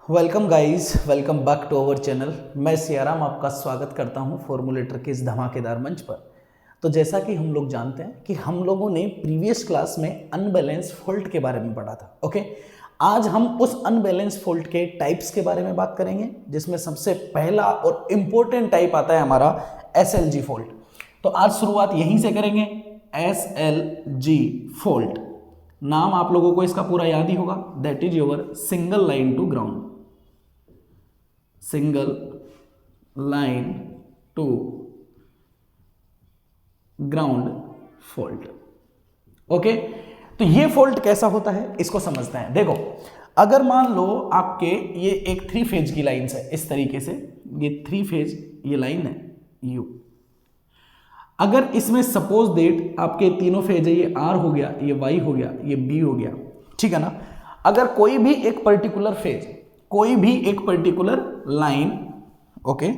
Welcome guys, welcome back to our channel. मैं सियाराम आपका स्वागत करता हूं फॉर्मूलेटर के इस धमाकेदार मंच पर। तो जैसा कि हम लोग जानते हैं कि हम लोगों ने प्रीवियस क्लास में अनबैलेंस फॉल्ट के बारे में पढ़ा था। ओके, आज हम उस अनबैलेंस फॉल्ट के टाइप्स के बारे में बात करेंगे, जिसमें सबसे पहला और इम्पोर्टेंट टाइप आता है हमारा SLG फॉल्ट। तो आज शुरुआत यहीं से करेंगे, SLG फॉल्ट। नाम आप लोगों को इसका पूरा याद ही होगा, that is your single line to ground, single line to ground fault. Okay, तो ये फॉल्ट कैसा होता है इसको समझते हैं। देखो, अगर मान लो आपके ये एक 3 फेज की लाइन है, इस तरीके से ये 3 फेज ये लाइन है यू। अगर इसमें सपोज डेट आपके तीनों फेज है, ये R हो गया, ये Y हो गया, ये B हो गया, ठीक है ना। अगर कोई भी एक पर्टिकुलर फेज, कोई भी एक particular line, okay,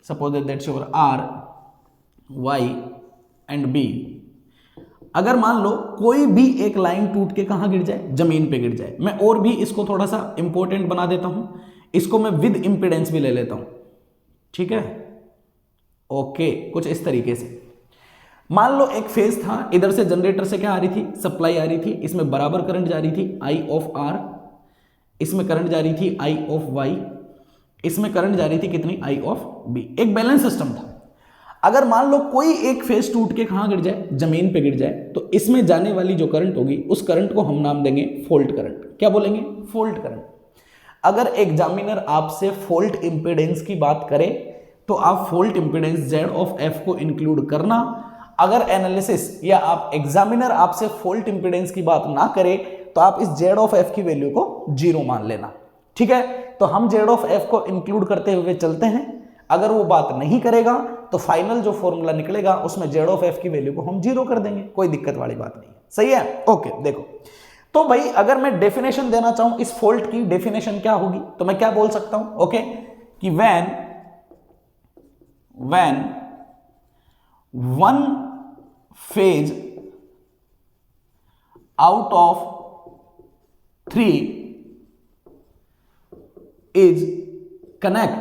suppose that's your R, Y and B, अगर मान लो कोई भी एक लाइन टूट के कहां गिर जाए, जमीन पे गिर जाए। मैं और भी इसको थोड़ा सा इंपॉर्टेंट बना देता हूं, इसको मैं विद इंपेडेंस भी ले लेता हूं, ठीक है। ओके, कुछ इस तरीके से मान लो एक फेज था, इधर से जनरेटर से क्या आ रही थी, सप्लाई आ रही थी, इसमें बराबर करंट जा रही थी I ऑफ R, इसमें करंट जा रही थी I ऑफ Y, इसमें करंट जा रही थी कितनी, I ऑफ B। एक बैलेंस सिस्टम था। अगर मान लो कोई एक फेज टूट के कहां गिर जाए, जमीन पे गिर जाए, तो इसमें जाने वाली जो करंट होगी उस करंट को हम नाम देंगे फॉल्ट करंट। क्या बोलेंगे, फॉल्ट करंट। अगर एग्जामिनर आपसे फॉल्ट इंपेडेंस की बात करे तो आप fault impedance Z of F को इंक्लूड करना। अगर एनालिसिस या आप एग्जामिनर आपसे फॉल्ट इंपेडेंस की बात ना करे तो आप इस Z ऑफ F की वैल्यू को 0 मान लेना, ठीक है। तो हम Z ऑफ F को इंक्लूड करते हुए चलते हैं। अगर वो बात नहीं करेगा तो फाइनल जो फॉर्मूला निकलेगा उसमें Z ऑफ F की वैल्यू को हम 0 कर देंगे, कोई दिक्कत वाली बात नहीं है, सही है। ओके, देखो तो भाई अगर मैं डेफिनेशन देना चाहूं इस फॉल्ट की, डेफिनेशन क्या होगी, तो मैं क्या बोल सकता हूं, ओके, कि when one phase out of 3 is connect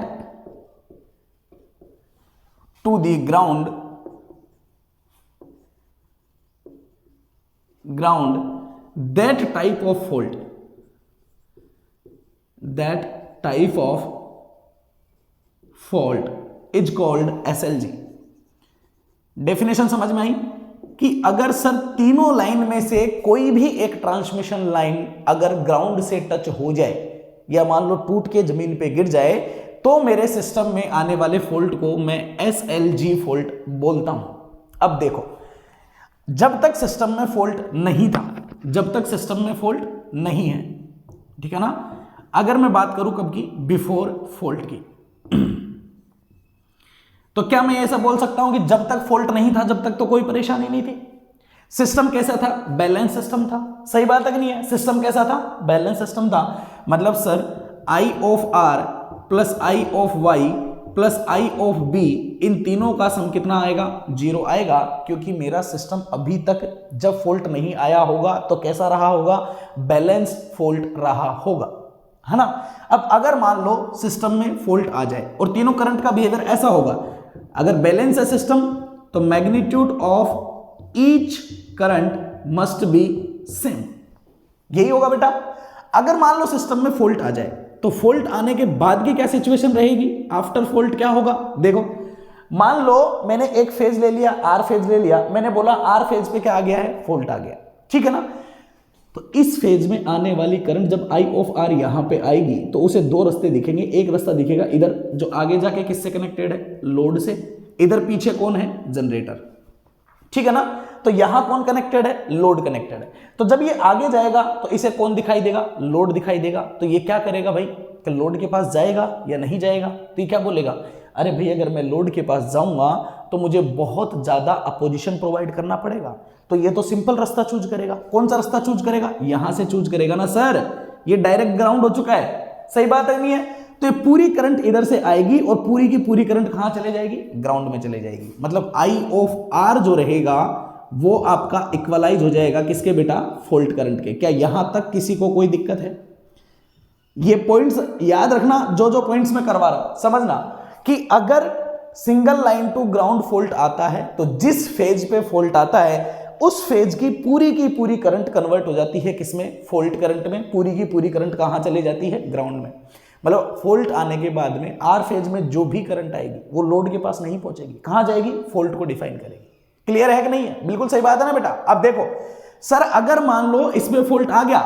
to the ground, that type of fault, is called SLG। Definition समझ में आई कि अगर सर तीनों लाइन में से कोई भी एक ट्रांसमिशन लाइन अगर ग्राउंड से टच हो जाए या मान लो टूट के जमीन पे गिर जाए तो मेरे सिस्टम में आने वाले फॉल्ट को मैं SLG फॉल्ट बोलता हूं। अब देखो, जब तक सिस्टम में फॉल्ट नहीं था, जब तक सिस्टम में फॉल्ट नहीं है, ठीक है ना। अगर मैं बात करूं कब की, बिफोर फॉल्ट की, तो क्या मैं ऐसा बोल सकता हूं कि जब तक फॉल्ट नहीं था जब तक तो कोई परेशानी नहीं थी। सिस्टम कैसा था, बैलेंस सिस्टम था, सही बात है कि नहीं है। सिस्टम कैसा था, बैलेंस सिस्टम था। मतलब sir I of R plus I of Y plus I of B, इन तीनों का सम कितना आएगा, 0 आएगा, क्योंकि मेरा सिस्टम अभी तक जब फॉल्ट नहीं आया होगा तो कैसा रहा होगा, बैलेंस फॉल्ट रहा होगा, है ना। अब अगर मान लो सिस्टम में फॉल्ट आ जाए और तीनों करंट का बिहेवियर ऐसा होगा, अगर बैलेंस है सिस्टम तो magnitude of each current must be same, यही होगा बेटा। अगर मान लो सिस्टम में फॉल्ट आ जाए तो फॉल्ट आने के बाद की क्या सिचुएशन रहेगी, आफ्टर फॉल्ट क्या होगा। देखो, मान लो मैंने एक फेज ले लिया, R फेज ले लिया, मैंने बोला R फेज पे क्या आ गया है, फॉल्ट आ गया, ठीक है ना। तो इस फेज में आने वाली करंट जब I ऑफ R यहां पे आएगी तो उसे 2 रास्ते दिखेंगे। एक रास्ता दिखेगा इधर जो आगे जाके किससे कनेक्टेड है, लोड से, इधर पीछे कौन है, जनरेटर, ठीक है ना। तो यहां कौन कनेक्टेड है, लोड कनेक्टेड है। तो जब ये आगे जाएगा तो इसे कौन दिखाई देगा, लोड दिखाई देगा। तो ये क्या करेगा भाई, कि लोड के पास जाएगा या नहीं जाएगा। तो ये क्या बोलेगा, अरे भाई अगर मैं लोड के पास जाऊंगा तो मुझे बहुत ज्यादा अपोजिशन प्रोवाइड करना पड़ेगा, तो ये तो सिंपल रास्ता चूज करेगा। कौन सा रास्ता चूज करेगा, यहां से चूज करेगा ना सर, ये डायरेक्ट ग्राउंड हो चुका है, सही बात है नहीं है। तो ये पूरी करंट इधर से आएगी और पूरी की पूरी करंट कहां चले जाएगी, ग्राउंड में चले जाएगी। मतलब I ऑफ R जो रहेगा वो आपका इक्वलाइज हो जाएगा किसके बेटा, फॉल्ट करंट के। क्या यहां तक किसी को कोई दिक्कत है, ये पॉइंट्स याद रखना, जो जो पॉइंट्स मैं करवा रहा हूं समझना कि अगर single line to ground fault आता है तो जिस फेज पे फॉल्ट आता है उस फेज की पूरी करंट कन्वर्ट हो जाती है किसमें, फॉल्ट करंट में। पूरी की पूरी करंट कहां चली जाती है, ग्राउंड में। मतलब फॉल्ट आने के बाद में आर फेज में जो भी करंट आएगी वो लोड के पास नहीं पहुंचेगी, कहां जाएगी, फॉल्ट को डिफाइन करेगी। क्लियर है कि नहीं है, बिल्कुल सही बात है ना बेटा। अब देखो सर अगर मान लो इसमें फॉल्ट आ गया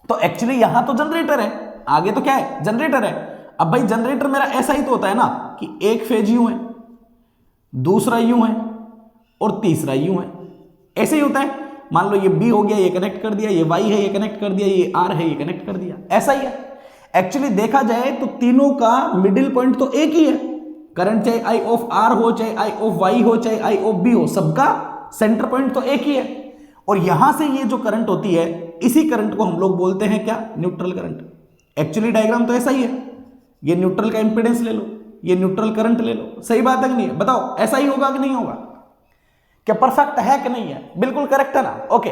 तो एक्चुअली यहां तो जनरेटर है, आगे तो क्या है, जनरेटर है। अब भाई जनरेटर मेरा ऐसा ही तो होता है ना कि एक फेज यूं है, दूसरा यूं है और तीसरा यूं है, ऐसे ही होता है। मान लो ये बी हो गया, ये कनेक्ट कर दिया, ये वाई है, ये कनेक्ट कर दिया, ये आर है, ये कनेक्ट कर दिया, ऐसा ही है। एक्चुअली देखा जाए तो तीनों का मिडिल पॉइंट तो एक ही है। करंट चाहे आई ऑफ आर हो, चाहे आई ऑफ वाई हो, चाहे आई ऑफ बी हो, सबका सेंटर पॉइंट तो एक ही है। और यहां से ये जो करंट होती है इसी करंट को हम लोग बोलते हैं क्या, न्यूट्रल करंट। एक्चुअली डायग्राम तो ऐसा ही है, ये न्यूट्रल का इंपीडेंस ले लो, ये न्यूट्रल करंट ले लो। सही बात है कि नहीं है, बताओ ऐसा ही होगा कि नहीं होगा, क्या परफेक्ट है कि नहीं है, बिल्कुल करेक्ट है ना। ओके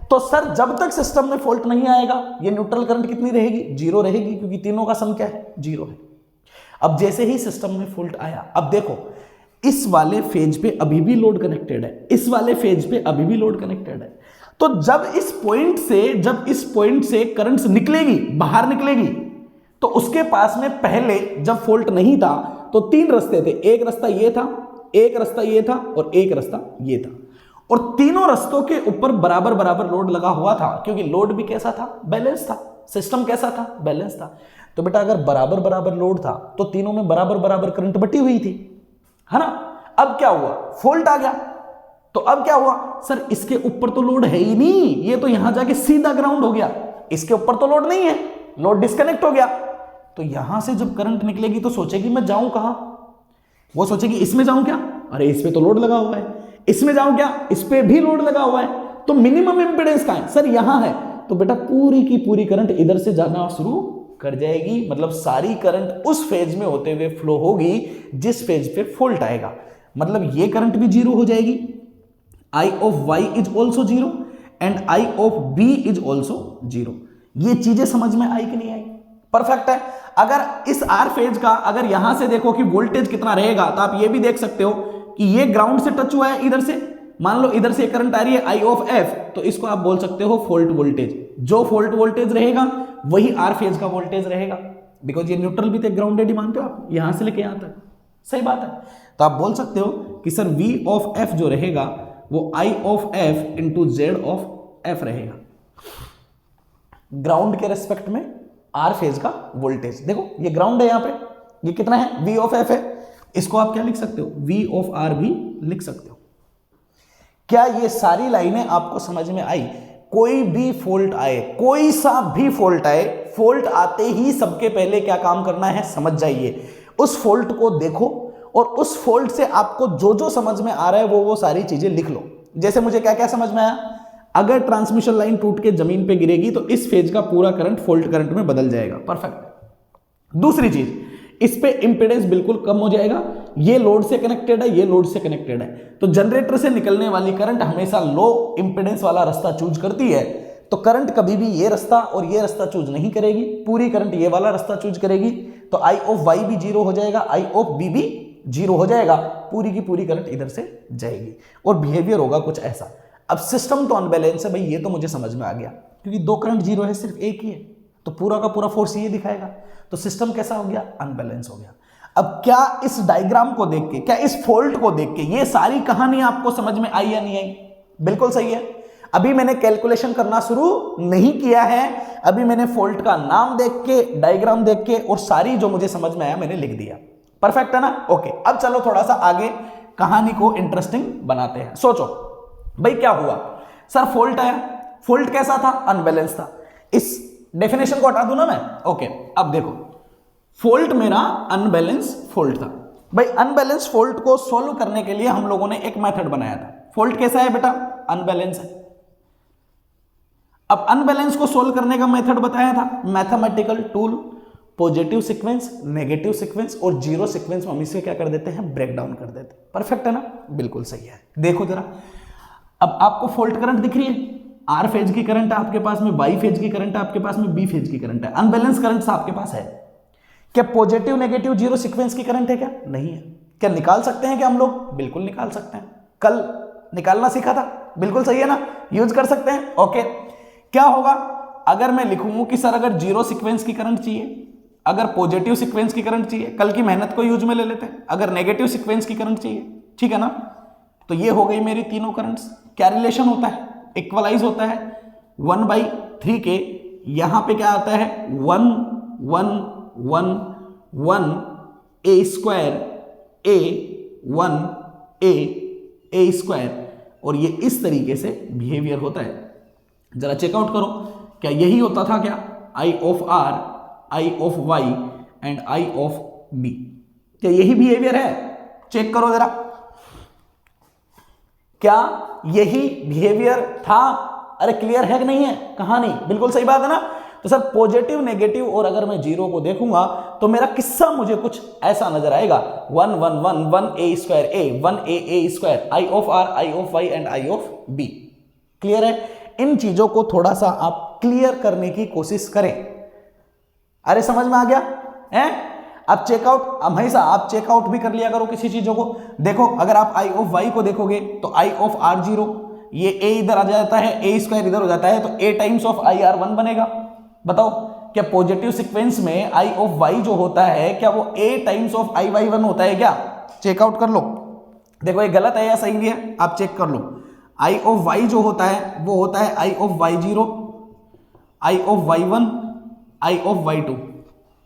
तो सर जब तक सिस्टम में फॉल्ट नहीं आएगा ये न्यूट्रल करंट कितनी रहेगी, जीरो रहेगी, क्योंकि तीनों का सम क्या है, जीरो है। अब जैसे ही सिस्टम में फॉल्ट आया, अब देखो इस वाले फेज पे अभी भी लोड कनेक्टेड है, इस वाले फेज पे अभी भी लोड कनेक्टेड है। तो जब इस पॉइंट से करंट निकलेगी, बाहर निकलेगी, तो उसके पास में पहले जब फॉल्ट नहीं था तो तीन रास्ते थे, एक रास्ता ये था, एक रास्ता ये था और एक रास्ता ये था। और तीनों रास्तों के ऊपर बराबर बराबर लोड लगा हुआ था, क्योंकि लोड भी कैसा था, बैलेंस था। सिस्टम कैसा था, बैलेंस था। तो बेटा अगर बराबर बराबर लोड था तो तीनों में बराबर बराबर करंट बटी हुई थी, है ना। अब क्या हुआ, फॉल्ट आ गया, तो अब क्या हुआ, सर इसके ऊपर तो लोड है ही नहीं, ये तो यहां जाके सीधा ग्राउंड हो गया, इसके ऊपर तो लोड नहीं है, लोड डिस्कनेक्ट हो गया। तो यहां से जब करंट निकलेगी तो सोचेगी मैं जाऊं कहां, वो सोचेगी इसमें जाऊं क्या, अरे इस पे तो लोड लगा हुआ है, इसमें जाऊं क्या, इस पे भी लोड लगा हुआ है, तो मिनिमम इंपीडेंस कहां है, सर यहां है। तो बेटा पूरी की पूरी करंट इधर से जाना शुरू कर जाएगी, मतलब सारी करंट उस फेज में होते हुए फ्लो होगी जिस फेज पे फॉल्ट आएगा। मतलब ये करंट भी जीरो हो जाएगी, I of Y is also zero and I of B is also zero. ये चीजें समझ में आई कि नहीं आई, परफेक्ट है। अगर इस आर फेज का अगर यहां से देखो कि वोल्टेज कितना रहेगा तो आप ये भी देख सकते हो कि ये ग्राउंड से टच हुआ है इधर से, मान लो इधर से करंट आ रही है आई ऑफ एफ, तो इसको आप बोल सकते हो फॉल्ट वोल्टेज। जो फॉल्ट वोल्टेज रहेगा वही आर फेज का वोल्टेज रहेगा, बिकॉज ये न्यूट्रल भी थे, ग्राउंडेड ही मानते हो आप, यहां से लेके यहां तक। सही बात है। तो आप बोल सकते हो कि सर V ऑफ एफ जो रहेगा वो I of F into Z of F रहेगा, ग्राउंड के रेस्पेक्ट में आर फेज का वोल्टेज। देखो ये ग्राउंड है, यहां पे ये कितना है, V ऑफ एफ है, इसको आप क्या लिख सकते हो, V ऑफ आर भी लिख सकते हो। क्या ये सारी लाइनें आपको समझ में आई। कोई भी फॉल्ट आए, कोई सा भी फॉल्ट आए, फॉल्ट आते ही सबके पहले क्या काम करना है, समझ जाइए, उस फॉल्ट को देखो और उस फॉल्ट से आपको जो जो समझ में आ रहा है वो सारी चीजें लिख लो। जैसे मुझे क्या क्या समझ में आया, अगर ट्रांसमिशन लाइन टूट के जमीन पे गिरेगी तो इस फेज का पूरा करंट फॉल्ट करंट में बदल जाएगा, परफेक्ट। दूसरी चीज, इस पे इंपीडेंस बिल्कुल कम हो जाएगा, ये लोड से कनेक्टेड है, ये लोड से कनेक्टेड है, तो जनरेटर से निकलने वाली करंट हमेशा लो इंपीडेंस वाला रास्ता चूज करती है, तो करंट कभी भी ये रास्ता और ये रास्ता चूज नहीं करेगी, पूरी करंट ये वाला रास्ता चूज करेगी। तो आई ऑफ वाई भी जीरो हो जाएगा, आई ऑफ बी भी जीरो हो जाएगा, पूरी की पूरी करंट इधर से जाएगी और बिहेवियर होगा कुछ ऐसा। अब सिस्टम तो अनबैलेंस है भाई, ये तो मुझे समझ में आ गया, क्योंकि दो करंट जीरो है, सिर्फ एक ही है, तो पूरा का पूरा फोर्स ये दिखाएगा, तो सिस्टम कैसा हो गया, अनबैलेंस हो गया। अब क्या इस डायग्राम को देख के, क्या इस फॉल्ट को देख के ये सारी कहानी आपको समझ में आई या नहीं आई, बिल्कुल सही है। अभी मैंने कैलकुलेशन करना शुरू नहीं किया है, अभी मैंने फॉल्ट का नाम देख के, डायग्राम देख के और सारी जो मुझे समझ में आया मैंने लिख दिया, परफेक्ट है ना। ओके अब चलो थोड़ा सा आगे कहानी को इंटरेस्टिंग बनाते हैं। सोचो भाई क्या हुआ, सर फॉल्ट आया, फॉल्ट कैसा था, अनबैलेंस था। इस डेफिनेशन को हटा दूं ना मैं, ओके अब देखो फॉल्ट मेरा अनबैलेंस फॉल्ट था। भाई अनबैलेंस फॉल्ट को सॉल्व करने के लिए हम लोगों ने एक मेथड बनाया था। फॉल्ट कैसा है बेटा, अनबैलेंस है। अब अनबैलेंस को सॉल्व करने का मेथड बताया था, mathematical tool, positive sequence, negative sequence और जीरो सीक्वेंस हम इसे क्या कर देते हैं, ब्रेक डाउन कर देते हैं। परफेक्ट है ना, बिल्कुल सही है। देखो जरा, अब आपको फॉल्ट करंट दिख रही है, आर फेज की करंट है आपके पास में, वाई फेज की करंट है आपके पास में, बी फेज की करंट है, अनबैलेंस करंट आपके पास है। क्या पॉजिटिव नेगेटिव जीरो सीक्वेंस की करंट है क्या? नहीं है। क्या निकाल सकते हैं क्या हम लोग? बिल्कुल निकाल सकते हैं, कल निकालना सीखा था, बिल्कुल सही है ना, यूज कर सकते हैं। ओके, क्या होगा अगर मैं लिखूं कि सर अगर जीरो सीक्वेंस की करंट चाहिए, अगर पॉजिटिव सीक्वेंस की करंट चाहिए, कल की मेहनत को यूज में ले लेते हैं, अगर नेगेटिव सीक्वेंस की करंट चाहिए, ठीक है ना, तो ये हो गई मेरी तीनों करंट्स। क्या रिलेशन होता है? इक्वलाइज होता है 1/3 के, यहां पे क्या आता है 1 1 1 1 a square a 1 a square, और ये इस तरीके से बिहेवियर होता है। जरा चेकआउट करो, क्या यही होता था क्या? I of R, I of Y and I of B, क्या यही बिहेवियर है? चेक करो जरा, क्या यही बिहेवियर था? अरे क्लियर है कि नहीं है कहानी? बिल्कुल सही बात है ना। तो सर पॉजिटिव नेगेटिव और अगर मैं जीरो को देखूंगा तो मेरा किस्सा मुझे कुछ ऐसा नजर आएगा 1 1 1 1 a square a 1 a square, I of R, I of Y and I of B। Clear है? इन चीजों को थोड़ा सा आप क्लियर करने की कोशिश करें। अरे समझ में आ गया है? आप चेकआउट, हमेशा आप चेकआउट भी कर लिया करो किसी चीजों को। देखो अगर आप I ऑफ Y को देखोगे तो I ऑफ R0, ये a इधर आ जाता है, a स्क्वायर इधर हो जाता है, तो a टाइम्स ऑफ IR1 बनेगा। बताओ क्या पॉजिटिव सीक्वेंस में I ऑफ Y जो होता है क्या वो a टाइम्स ऑफ IY1 होता है क्या? चेकआउट कर लो। देखो ये गलत है या सही भी है, आप चेक कर लो। I ऑफ Y जो होता है वो होता है I of Y0, I of Y1, I of Y2,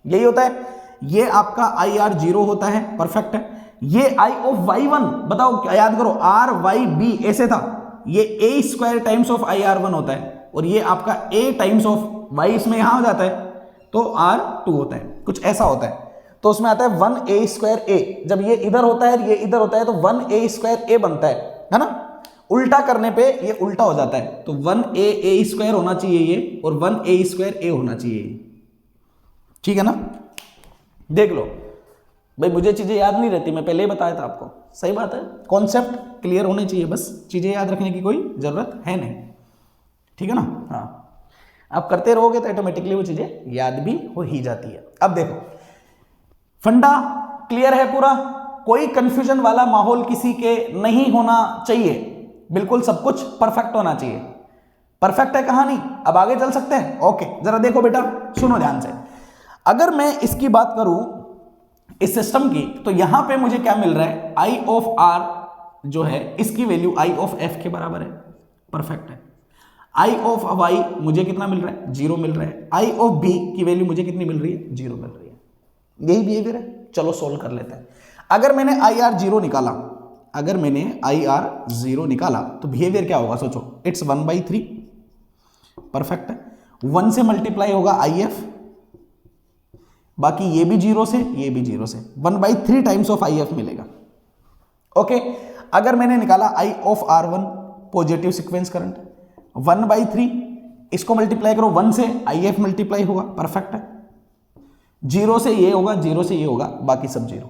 यही होता है। ये आपका IR0 होता है, परफेक्ट है। ये I ऑफ Y1 बताओ, क्या याद करो, RYB ऐसे था, ये a square times of IR1 होता है, और ये आपका a टाइम्स ऑफ y इसमें यहां हो जाता है तो R2 होता है, कुछ ऐसा होता है। तो उसमें आता है 1a स्क्वायर a, जब ये इधर होता है ये इधर होता है तो 1a स्क्वायर a बनता है ना। उल्टा करने पे ये उल्टा हो जाता है, तो 1a स्क्वायर होना चाहिए ये, और 1a स्क्वायर a होना चाहिए, ठीक है ना। देख लो भाई, मुझे चीजें याद नहीं रहती, मैं पहले ही बताया था आपको, सही बात है। कॉन्सेप्ट क्लियर होने चाहिए, बस चीजें याद रखने की कोई जरूरत है नहीं, ठीक है ना। हाँ, आप करते रहोगे तो ऑटोमेटिकली वो चीजें याद भी हो ही जाती है। अब देखो फंडा क्लियर है पूरा, कोई कंफ्यूजन वाला माहौल किसी के नहीं होना चाहिए, बिल्कुल सब कुछ परफेक्ट होना चाहिए। परफेक्ट है कहानी, अब आगे चल सकते हैं। ओके, जरा देखो बेटा, सुनो ध्यान से। अगर मैं इसकी बात करूं इस सिस्टम की, तो यहां पे मुझे क्या मिल रहा है, I ऑफ R जो है इसकी वैल्यू I ऑफ F के बराबर है, परफेक्ट है। I ऑफ Y मुझे कितना मिल रहा है, 0 मिल रहा है। I ऑफ B की वैल्यू मुझे कितनी मिल रही है, 0 मिल रही है। यही बिहेवियर है। चलो सोल्व कर लेते हैं। अगर मैंने IR0 निकाला, अगर मैंने IR0 निकाला तो बिहेवियर क्या होगा, सोचो। इट्स 1/3, परफेक्ट है। 1 से मल्टीप्लाई होगा IF, बाकी ये भी 0 से, ये भी 0 से, 1/3 टाइम्स ऑफ IF मिलेगा। ओके, अगर मैंने निकाला I of R1 positive sequence current, 1/3, इसको मल्टीप्लाई करो 1 से, IF मल्टीप्लाई होगा, परफेक्ट है। 0 से ये होगा, 0 से ये होगा, बाकी सब 0।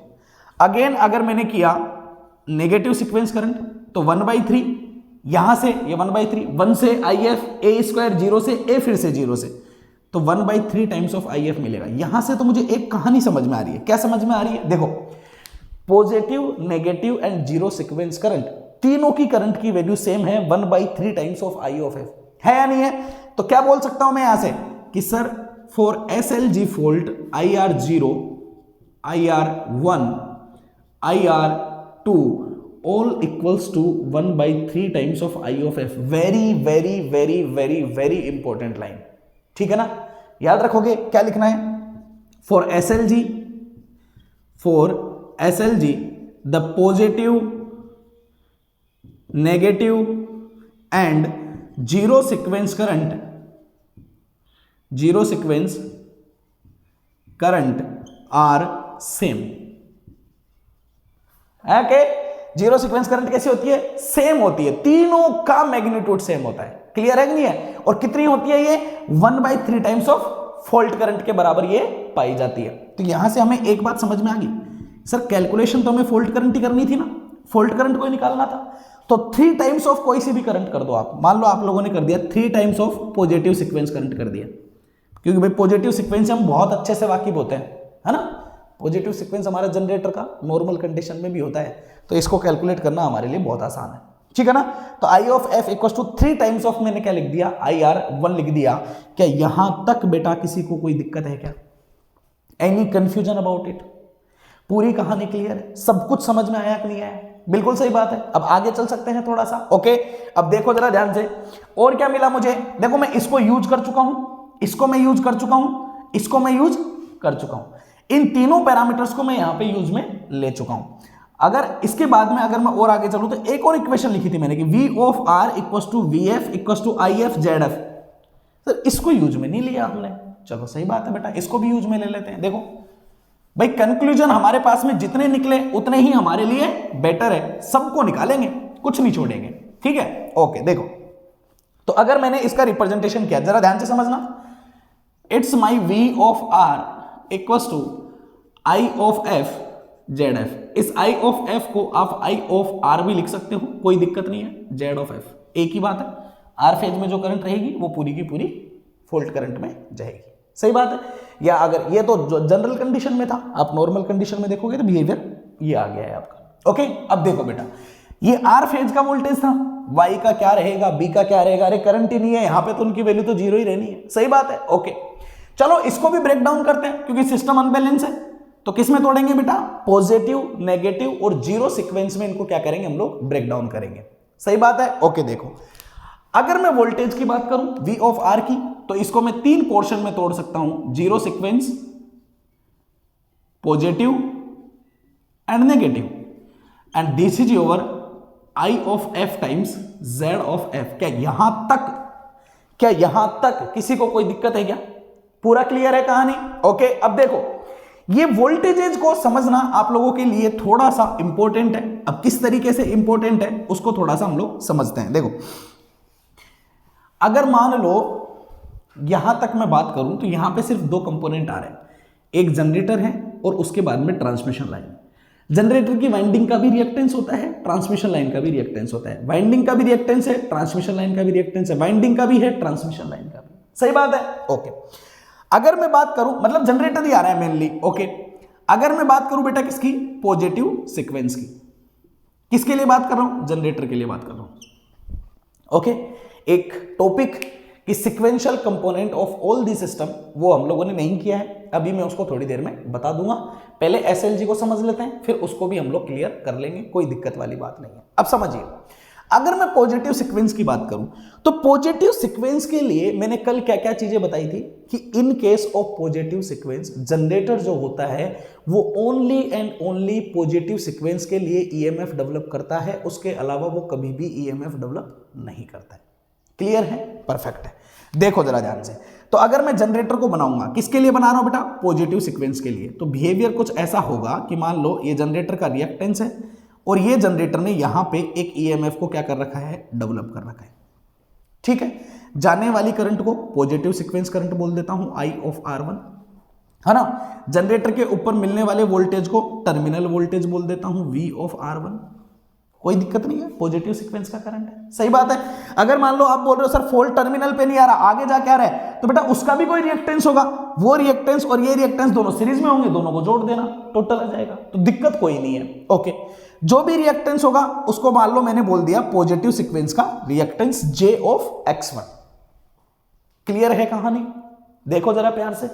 अगेन अगर मैंने किया नेगेटिव सीक्वेंस करंट तो 1/3, यहां से ये 1/3, 1 से IF a स्क्वायर, 0 से a, फिर से 0 से, तो 1/3 टाइम्स ऑफ IF मिलेगा। यहां से तो मुझे एक कहानी समझ में आ रही है। क्या समझ में आ रही है? देखो, positive negative and zero sequence current, तीनों की करंट की वैल्यू सेम है, 1/3 times of I of F, है या नहीं है? तो क्या बोल सकता हूं मैं यहां से कि sir for SLG fault IR0, IR1, IR2 all equals to 1/3 times of I of F। Very very very very very important line, ठीक है ना। याद रखोगे क्या लिखना है, for SLG the positive negative and zero sequence current are same. Okay, zero sequence current कैसी होती है, सेम होती है, तीनों का मैग्नीट्यूड सेम होता है। क्लियर है कि नहीं है? और कितनी होती है ये, 1/3 टाइम्स ऑफ फॉल्ट करंट के बराबर ये पाई जाती है। तो यहां से हमें एक बात समझ में आ गई, सर कैलकुलेशन तो हमें फॉल्ट करंट ही करनी थी ना, फॉल्ट करंट को ही निकालना था। तो 3 टाइम्स ऑफ कोई सी भी करंट कर दो आप, मान लो आप लोगों ने कर दिया 3 times of positive sequence current कर दिया, क्योंकि भाई पॉजिटिव सीक्वेंस से हम बहुत अच्छे से वाकिफ होते हैं, है ना। पॉजिटिव सीक्वेंस हमारे जनरेटर का नॉर्मल कंडीशन में भी होता है, तो इसको कैलकुलेट करना हमारे लिए बहुत आसान है, ठीक है ना। तो I of F equal to 3 times of मैंने क्या लिख दिया, आई आर 1 लिख दिया। क्या यहां तक बेटा किसी को कोई दिक्कत है क्या? Any confusion about it? पूरी कहानी क्लियर है, सब कुछ समझ में आया कि नहीं आया? बिल्कुल सही बात है। अब आगे चल सकते हैं थोड़ा सा, ओके। अब देखो जरा ध्यान से, और क्या मिला मुझे, देखो मैं इसको यूज कर चुका हूं, इसको मैं यूज कर चुका हूं, इसको मैं यूज कर चुका हूं, इन तीनों पैरामीटर्स को मैं यहां पे यूज में ले चुका हूं। अगर इसके बाद में अगर मैं और आगे चलूं तो एक और इक्वेशन लिखी थी मैंने कि V of R equal to V F equal to I F Z F. Sir इसको यूज में नहीं लिया हमने, चलो सही बात है बेटा, इसको भी यूज में ले लेते हैं। देखो भाई कंक्लूजन हमारे पास में जितने निकले उतने ही हमारे लिए बेटर है, सबको निकालेंगे, कुछ नहीं छोड़ेंगे, ठीक है। ओके देखो, तो अगर मैंने इसका रिप्रेजेंटेशन किया, जरा ध्यान से समझना, it's my V of R equal to I of F Z F. इस आई ऑफ एफ को आप आई ऑफ आर भी लिख सकते हो, कोई दिक्कत नहीं है, जेड ऑफ एफ एक ही बात है। आर फेज में जो करंट रहेगी वो पूरी की पूरी फॉल्ट करंट में जाएगी, सही बात है। या अगर ये तो जनरल कंडीशन में था, आप नॉर्मल कंडीशन में देखोगे तो बिहेवियर ये आ गया है आपका, ओके। अब देखो बेटा, ये आर फेज का वोल्टेज था, वाई का क्या रहेगा, बी का क्या रहेगा, अरे करंट ही नहीं है यहां पे, तो उनकी वैल्यू तो 0 ही रहनी है, सही बात है, ओके। चलो इसको भी ब्रेक डाउन करते हैं, क्योंकि सिस्टम अनबैलेंस है, तो किस में तोड़ेंगे बेटा, पॉजिटिव, नेगेटिव और जीरो सीक्वेंस में इनको क्या करेंगे हम लोग, ब्रेक डाउन करेंगे, सही बात है, ओके। देखो अगर मैं वोल्टेज की बात करूं V ऑफ R की, तो इसको मैं 3 पोर्शन में तोड़ सकता हूं, zero sequence, positive and negative, and this is your I of F times Z of F। क्या यहां तक किसी को कोई दिक्कत है क्या? पूरा क्लियर है कहानी, ओके। अब देखो ये वोल्टेजेज को समझना आप लोगों के लिए थोड़ा सा इंपॉर्टेंट है। अब किस तरीके से इंपॉर्टेंट है उसको थोड़ा सा हम लोग समझते हैं। देखो अगर मान लो यहां तक मैं बात करूं तो यहां पे सिर्फ 2 कंपोनेंट आ रहे हैं, एक जनरेटर है और उसके बाद में ट्रांसमिशन लाइन। जनरेटर की वाइंडिंग का भी रिएक्टेंस होता है, ट्रांसमिशन लाइन का भी रिएक्टेंस होता है। वाइंडिंग का भी रिएक्टेंस है, ट्रांसमिशन लाइन का भी रिएक्टेंस है, वाइंडिंग का भी है, ट्रांसमिशन लाइन का भी, सही बात है, ओके। अगर मैं बात करूं, मतलब जनरेटर ही आ रहा है मेनली, ओके। अगर मैं बात करूं बेटा किसकी, पॉजिटिव सीक्वेंस की, किसके लिए बात कर रहा हूं, जनरेटर के लिए बात कर रहा हूं, ओके। एक टॉपिक कि sequential component of all the system, वो हम लोगों ने नहीं किया है, अभी मैं उसको थोड़ी देर में बता दूंगा। पहले एसएलजी को समझ लेते हैं, फिर उसको भी हम लोग क्लियर कर लेंगे, कोई दिक्कत वाली बात नहीं है। अब समझिए, अगर मैं पॉजिटिव सीक्वेंस की बात करूं तो पॉजिटिव सीक्वेंस के लिए मैंने कल क्या क्या चीजें बताई थी कि in case of positive sequence generator जो होता है वो only and only positive sequence के लिए ईएमएफ डेवलप करता है, उसके अलावा वो कभी भी ईएमएफ डेवलप नहीं करता है। क्लियर है, परफेक्ट है। देखो जरा ध्यान से, तो अगर मैं जनरेटर को बनाऊंगा, किसके लिए बना रहा हूं बेटा, पॉजिटिव सीक्वेंस के लिए, तो बिहेवियर कुछ ऐसा होगा कि मान लो ये जनरेटर का रिएक्टेंस है और ये जनरेटर ने यहां पे एक ईएमएफ को क्या कर रखा है, डेवलप कर रखा है, ठीक है। जाने वाली करंट को पॉजिटिव सीक्वेंस करंट बोल देता हूं, आई ऑफ R1, है ना। जनरेटर के ऊपर मिलने वाले वोल्टेज को टर्मिनल वोल्टेज बोल देता हूं, V ऑफ R1, कोई दिक्कत नहीं है, पॉजिटिव सीक्वेंस का करंट है, सही बात है। अगर मान लो आप बोल रहे हो सर फॉल्ट टर्मिनल पे नहीं आ रहा, आगे जा क्या रहा है, तो बेटा उसका भी कोई रिएक्टेंस होगा, वो रिएक्टेंस और ये रिएक्टेंस दोनों सीरीज में होंगे, दोनों को जोड़ देना, टोटल आ जाएगा, तो दिक्कत कोई नहीं है, ओके। जो भी रिएक्टेंस होगा उसको मान लो मैंने बोल दिया पॉजिटिव सीक्वेंस का reactance J of X1। Clear है कहानी, देखो जरा प्यार से,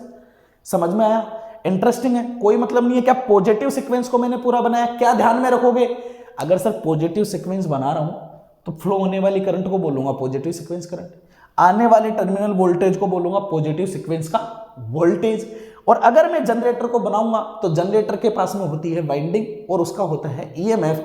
समझ में आया, इंटरेस्टिंग है, कोई मतलब नहीं है। क्या पॉजिटिव सीक्वेंस को मैंने पूरा बनाया, क्या ध्यान में रखोगे, अगर सर पॉजिटिव सीक्वेंस बना रहा हूं तो फ्लो होने वाली करंट को बोलूंगा पॉजिटिव सीक्वेंस करंट, आने वाले टर्मिनल वोल्टेज को बोलूंगा पॉजिटिव सीक्वेंस का वोल्टेज। और अगर मैं जनरेटर को बनाऊंगा तो जनरेटर के पास में होती है वाइंडिंग और उसका होता है ईएमएफ।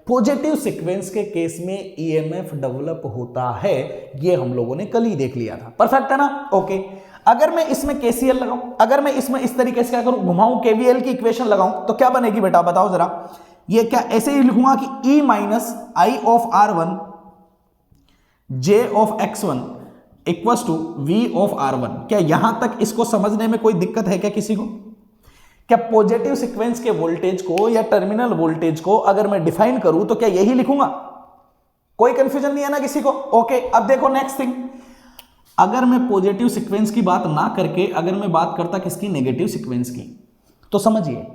पॉजिटिव सीक्वेंस के केस में ईएमएफ डेवलप होता है, ये हम लोगों ने कल ही देख लिया था, परफेक्ट है ना, ओके। अगर मैं इसमें केसीएल लगाऊं, अगर मैं इसमें इस तरीके से क्या करूं, घुमाऊं, केवीएल की इक्वेशन लगाऊं, तो क्या बनेगी बेटा बताओ जरा। ये क्या ऐसे ही लिखूंगा कि E minus I of R1 J of X1 equals to V of R1। क्या यहां तक इसको समझने में कोई दिक्कत है क्या किसी को? क्या पॉजिटिव सीक्वेंस के वोल्टेज को या टर्मिनल वोल्टेज को अगर मैं डिफाइन करूं तो क्या यही लिखूंगा? कोई कंफ्यूजन नहीं है ना किसी को? ओके, अब देखो नेक्स्ट थिंग, अगर मैं पॉजिटिव सीक्वेंस की बात ना करके अगर मैं बात करता किसकी, नेगेटिव सीक्वेंस की, तो समझिए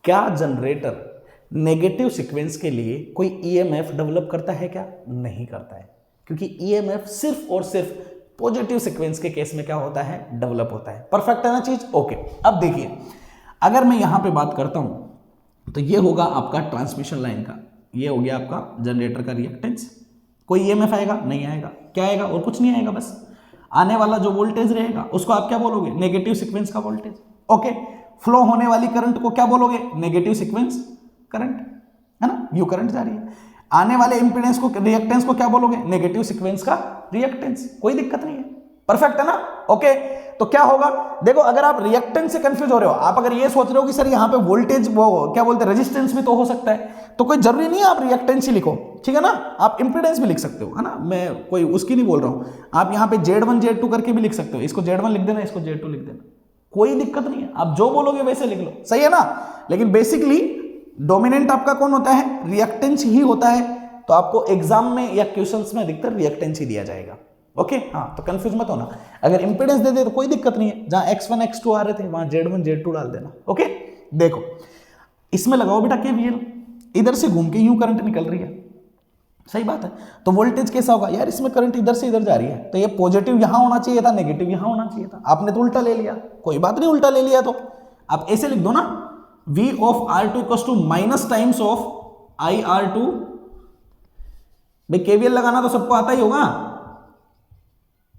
क्या जनरेटर नेगेटिव सीक्वेंस के लिए कोई ईएमएफ डेवलप करता है क्या? नहीं करता है, क्योंकि ईएमएफ सिर्फ और सिर्फ पॉजिटिव सीक्वेंस के केस में क्या होता है, डेवलप होता है। परफेक्ट है ना चीज? ओके, अब देखिए अगर मैं यहां पे बात करता हूं तो ये होगा आपका ट्रांसमिशन लाइन का, ये हो गया आपका जनरेटर का रिएक्टेंस। कोई ईएमएफ आएगा? नहीं आएगा। क्या आएगा? और कुछ नहीं आएगा, बस आने वाला जो वोल्टेज रहेगा उसको आप क्या बोलोगे, नेगेटिव सीक्वेंस का वोल्टेज। ओके, फ्लो होने वाली करंट को क्या बोलोगे, नेगेटिव सीक्वेंस करंट, है ना, यू करंट जा रही है। आने वाले इंपीडेंस को, रिएक्टेंस को क्या बोलोगे, नेगेटिव सीक्वेंस का रिएक्टेंस। कोई दिक्कत नहीं है, परफेक्ट है ना? ओके, तो क्या होगा, देखो अगर आप रिएक्टेंस से कंफ्यूज हो रहे हो, आप अगर ये सोच रहे हो कि सर यहाँ पे वोल्टेज वो क्या बोलते हैं रेजिस्टेंस भी तो हो सकता है, तो कोई जरूरी नहीं है आप रिएक्टेंस ही लिखो, ठीक है ना, आप इंपीडेंस भी लिख सकते हो, है ना, मैं कोई उसकी नहीं बोल रहा हूं। आप यहाँ पे Z1 Z2 करके भी लिख सकते हो, इसको Z1 लिख देना, इसको Z2 लिख देना, कोई दिक्कत नहीं है, आप जो बोलोगे वैसे लिख लो, सही है ना। लेकिन बेसिकली डोमिनेंट आपका कौन होता है, रिएक्टेंस ही होता है, तो आपको एग्जाम में या क्वेश्चंस में अधिकतर रिएक्टेंस ही दिया जाएगा। ओके, हाँ, तो कंफ्यूज मत होना, अगर इंपीडेंस दे दे तो कोई दिक्कत नहीं है, जहां X1 X2 आ रहे थे वहां Z1 Z2 डाल देना। ओके, देखो इसमें लगाओ बेटा KVL, इधर से घूम के यूं करंट निकल रही है, सही बात है, तो वोल्टेज कैसा होगा यार, इसमें करंट इधर से इधर जा रही है, तो ये पॉजिटिव यहां होना चाहिए था, नेगेटिव यहां होना चाहिए था, आपने तो उल्टा ले लिया, कोई बात नहीं, उल्टा ले लिया तो आप ऐसे लिख दो ना, V of R2 equals to minus times of IR2। भाई KVL लगाना तो सबको आता ही होगा,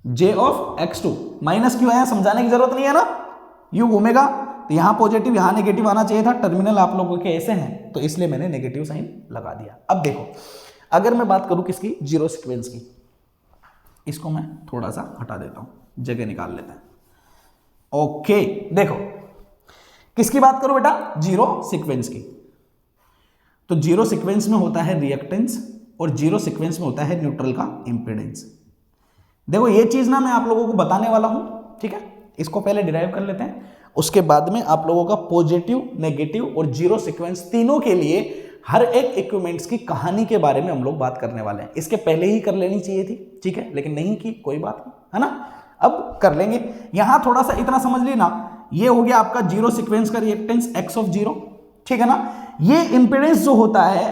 J of X2, माइनस क्यों आया समझाने की जरूरत नहीं है ना, यू घूमेगा तो यहां पॉजिटिव यहां नेगेटिव आना चाहिए था, टर्मिनल आप लोगों के ऐसे हैं तो इसलिए मैंने नेगेटिव साइन लगा दिया। अब देखो अगर मैं बात करूं किसकी, जीरो सीक्वेंस की, इसको मैं थोड़ा सा हटा देता हूं, जगह निकाल लेते हैं। ओके, देखो किसकी बात करूं बेटा, जीरो सीक्वेंस की, तो जीरो सीक्वेंस में होता है रिएक्टेंस और जीरो सीक्वेंस में होता है न्यूट्रल का इंपीडेंस। देखो ये चीज ना मैं आप लोगों को बताने वाला हूं, ठीक है, इसको पहले डिराइव कर लेते हैं, उसके बाद में आप लोगों का पॉजिटिव, नेगेटिव और जीरो सीक्वेंस तीनों के लिए हर एक इक्विपमेंट्स की कहानी के बारे में हम लोग बात करने वाले हैं। इसके पहले ही कर लेनी चाहिए थी, ठीक है, लेकिन नहीं की, कोई बात नहीं, है ना, अब कर लेंगे। यहां थोड़ा सा इतना समझ लेना, ये हो गया आपका जीरो सीक्वेंस का रिएक्टेंस X ऑफ जीरो, ठीक है ना। ये इंपीडेंस जो होता है,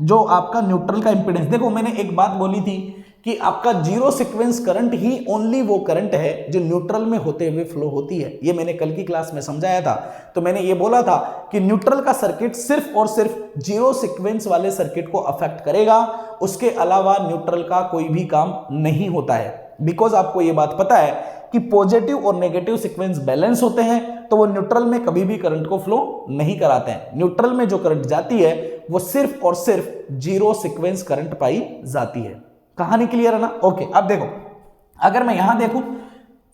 जो आपका न्यूट्रल का इंपीडेंस, देखो मैंने एक बात बोली थी कि आपका जीरो सीक्वेंस करंट ही ओनली वो करंट है जो न्यूट्रल में होते हुए फ्लो होती है, ये मैंने कल की क्लास में समझाया था। तो मैंने ये बोला था कि न्यूट्रल का सर्किट सिर्फ और सिर्फ जीरो सीक्वेंस वाले सर्किट को अफेक्ट करेगा, उसके अलावा न्यूट्रल का कोई भी काम नहीं होता है। बिकॉज आपको ये बात पता है कि पॉजिटिव और नेगेटिव सीक्वेंस बैलेंस होते हैं, तो वो न्यूट्रल में कभी भी करंट को फ्लो नहीं कराते हैं। न्यूट्रल में जो करंट जाती है वो सिर्फ और सिर्फ जीरो सीक्वेंस करंट पाई जाती है। कहानी क्लियर है ना? ओके, अब देखो अगर मैं यहां देखूं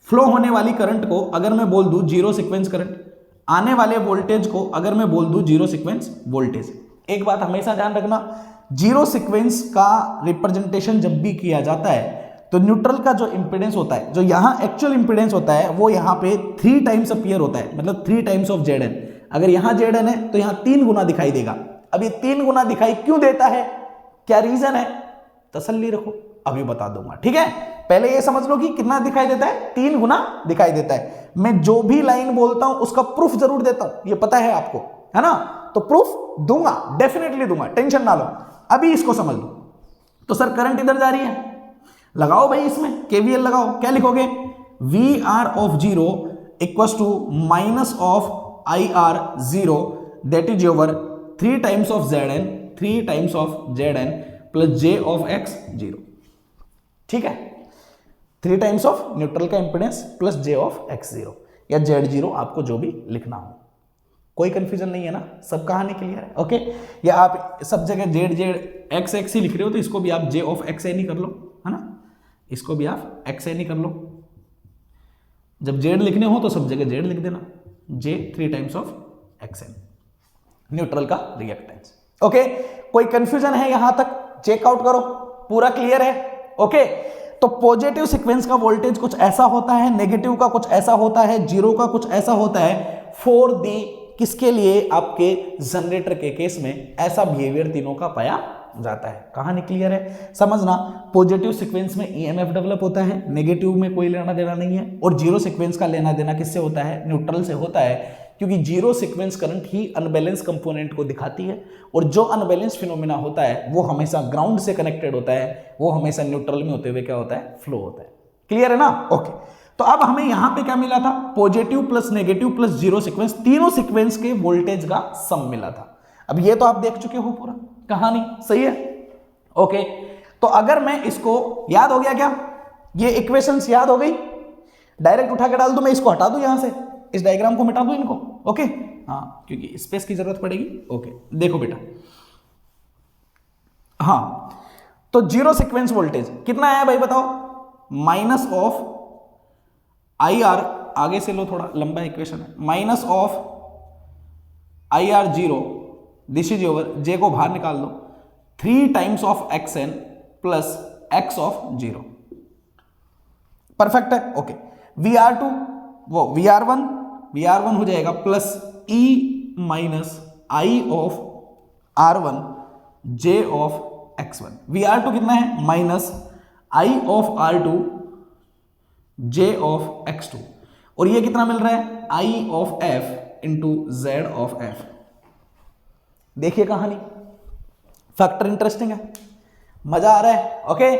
फ्लो होने वाली करंट को अगर मैं बोल दूं जीरो सीक्वेंस करंट, आने वाले वोल्टेज को अगर मैं बोल दूं जीरो सीक्वेंस वोल्टेज, एक बात हमेशा ध्यान रखना, जीरो सीक्वेंस का रिप्रेजेंटेशन जब भी किया जाता है तो न्यूट्रल का जो इंपीडेंस होता है, जो यहां एक्चुअल इंपीडेंस होता है, वो यहां पे 3 टाइम्स अपीयर होता है, मतलब 3 टाइम्स ऑफ Zn। अगर यहां Zn है तो यहां 3 गुना दिखाई देगा। अब ये 3 गुना दिखाई क्यों देता है, क्या रीजन है, तसल्ली रखो, अभी बता दूंगा, ठीक है। पहले ये समझ लो कि कितना दिखाई देता है, 3 गुना दिखाई देता है। मैं जो भी लाइन बोलता हूं उसका प्रूफ जरूर देता हूं, ये पता है आपको, है ना, तो प्रूफ दूंगा, डेफिनेटली दूंगा, टेंशन ना लो। अभी इसको समझ लो, तो सर करंट इधर जा रही है, लगाओ भाई इसमें KVL लगाओ, क्या लिखोगे, VR of zero equals to minus of IR0 that is your 3 times of Zn, 3 times of Zn plus J of X zero, ठीक है, 3 टाइम्स ऑफ न्यूट्रल का impedance plus J of X zero या Z0, आपको जो भी लिखना हो, कोई कंफ्यूजन नहीं है ना, सब कहानी क्लियर है। ओके, या आप सब जगह Z ही लिख रहे हो तो इसको भी आप J ऑफ XN ही कर लो, है ना, इसको भी आप XN ही कर लो। जब Z लिखने हो तो सब जगह Z लिख देना, J 3 times of XN, neutral का रिएक्टेंस। ओके, कोई कंफ्यूजन है यहां तक, चेकआउट करो, पूरा क्लियर है। ओके, तो पॉजिटिव सीक्वेंस का वोल्टेज कुछ ऐसा होता है, नेगेटिव का कुछ ऐसा होता है, जीरो का कुछ ऐसा होता है फॉर दी किसके लिए, आपके जनरेटर के केस में ऐसा बिहेवियर तीनों का पाया जाता है। कहानी क्लियर है? समझना, पॉजिटिव सीक्वेंस में ईएमएफ डेवलप होता है, नेगेटिव में कोई लेना देना नहीं है, और जीरो सीक्वेंस का लेना देना किससे होता है? न्यूट्रल से होता है, क्योंकि जीरो सीक्वेंस करंट ही अनबैलेंस कंपोनेंट को दिखाती है, और जो अनबैलेंस फिनोमिना होता है वो हमेशा ग्राउंड से कनेक्टेड होता है, वो हमेशा न्यूट्रल में होते हुए क्या होता है? फ्लो होता है। क्लियर है ना? ओके, तो अब हमें यहां पे क्या मिला था? Positive plus negative plus zero sequence, तीनों सीक्वेंस के वोल्टेज का सम मिला था। अब ये तो आप देख चुके हो पूरा कहानी, सही है? ओके, तो अगर मैं इसको, याद हो गया क्या? ये इक्वेशंस याद हो गई? डायरेक्ट उठा के डाल दूं, मैं इसको हटा दूं यहां से, इस डायग्राम को मिटा दूं इनको। ओके, हाँ, क्योंकि स्पेस की जरूरत पड़ेगी। ओके, देखो बेटा, हाँ, तो जीरो सीक्वेंस वोल्टेज कितना आया भाई बताओ? माइनस ऑफ आई आर, आगे से लो, थोड़ा लंबा इक्वेशन है, minus of I R zero, this is over, J को बाहर निकाल दो, 3 times of X N plus X of zero. Perfect है? ओके, वी आर टू, वो वी आर वन हो जाएगा plus E minus I of R one J of X one. V R two कितना है? Minus I of R two J of X two, और ये कितना मिल रहा है? I of F into Z of F. देखिए कहानी, फैक्टर इंटरेस्टिंग है, मजा आ रहा है। ओके,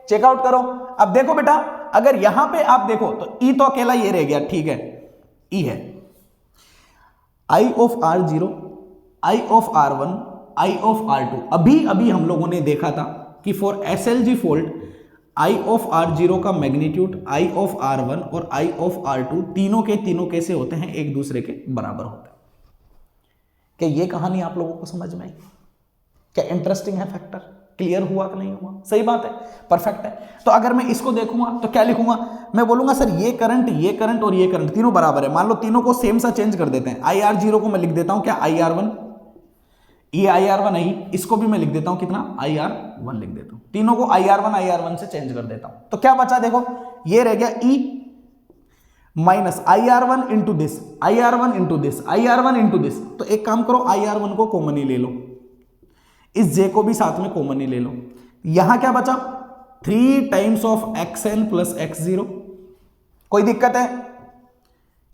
चेकआउट करो। अब देखो बेटा, अगर यहां पे आप देखो तो ई तो अकेला ये रह गया, ठीक है, ई है, I of R zero, I of R one, I of R two. अभी अभी हम लोगों ने देखा था कि for SLG fault I of R zero का magnitude I of R one और आई ऑफ आर टू तीनों के तीनों कैसे होते हैं? एक दूसरे के बराबर होते हैं। क्या ये कहानी आप लोगों को समझ में आई? क्या इंटरेस्टिंग है? फैक्टर क्लियर हुआ कि नहीं हुआ? सही बात है, परफेक्ट है। तो अगर मैं इसको देखूंगा तो क्या लिखूंगा? मैं बोलूंगा सर ये करंट और ये करंट तीनों बराबर है। मान लो तीनों को सेम सा चेंज कर देते हैं। आई आर जीरो को मैं लिख देता हूं क्या? आई आर वन, ये आई आर वन है, इसको भी मैं लिख देता हूं कितना? आई आर वन लिख देता हूं। तीनों को आई आर वन से चेंज कर देता हूं, तो क्या बचा? देखो, ये रह गया E minus I R one into this, I R one into this, I R one into this. तो एक काम करो, आई आर वन को कॉमन ही ले लो, इस जे को भी साथ में कॉमन ही ले लो। यहां क्या बचा? 3 times of X N plus X zero. कोई दिक्कत है?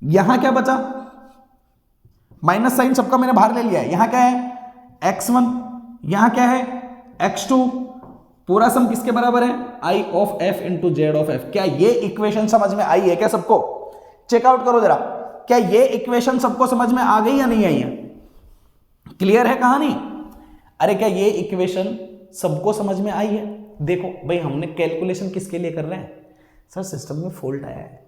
यहां क्या बचा? माइनस साइन सबका मैंने बाहर ले लिया है। यहां क्या है? x1, यहां क्या है? x2। पूरा सम किसके बराबर है? I of F into Z of F. क्या ये इक्वेशन समझ में आई है क्या सबको? चेकआउट करो जरा, क्या ये इक्वेशन सबको समझ में आ गई या नहीं आई है? क्लियर है कहानी? अरे क्या ये इक्वेशन सबको समझ में आई है? देखो भाई, हमने कैलकुलेशन किसके लिए कर रहे हैं? सर सिस्टम में फॉल्ट आया है,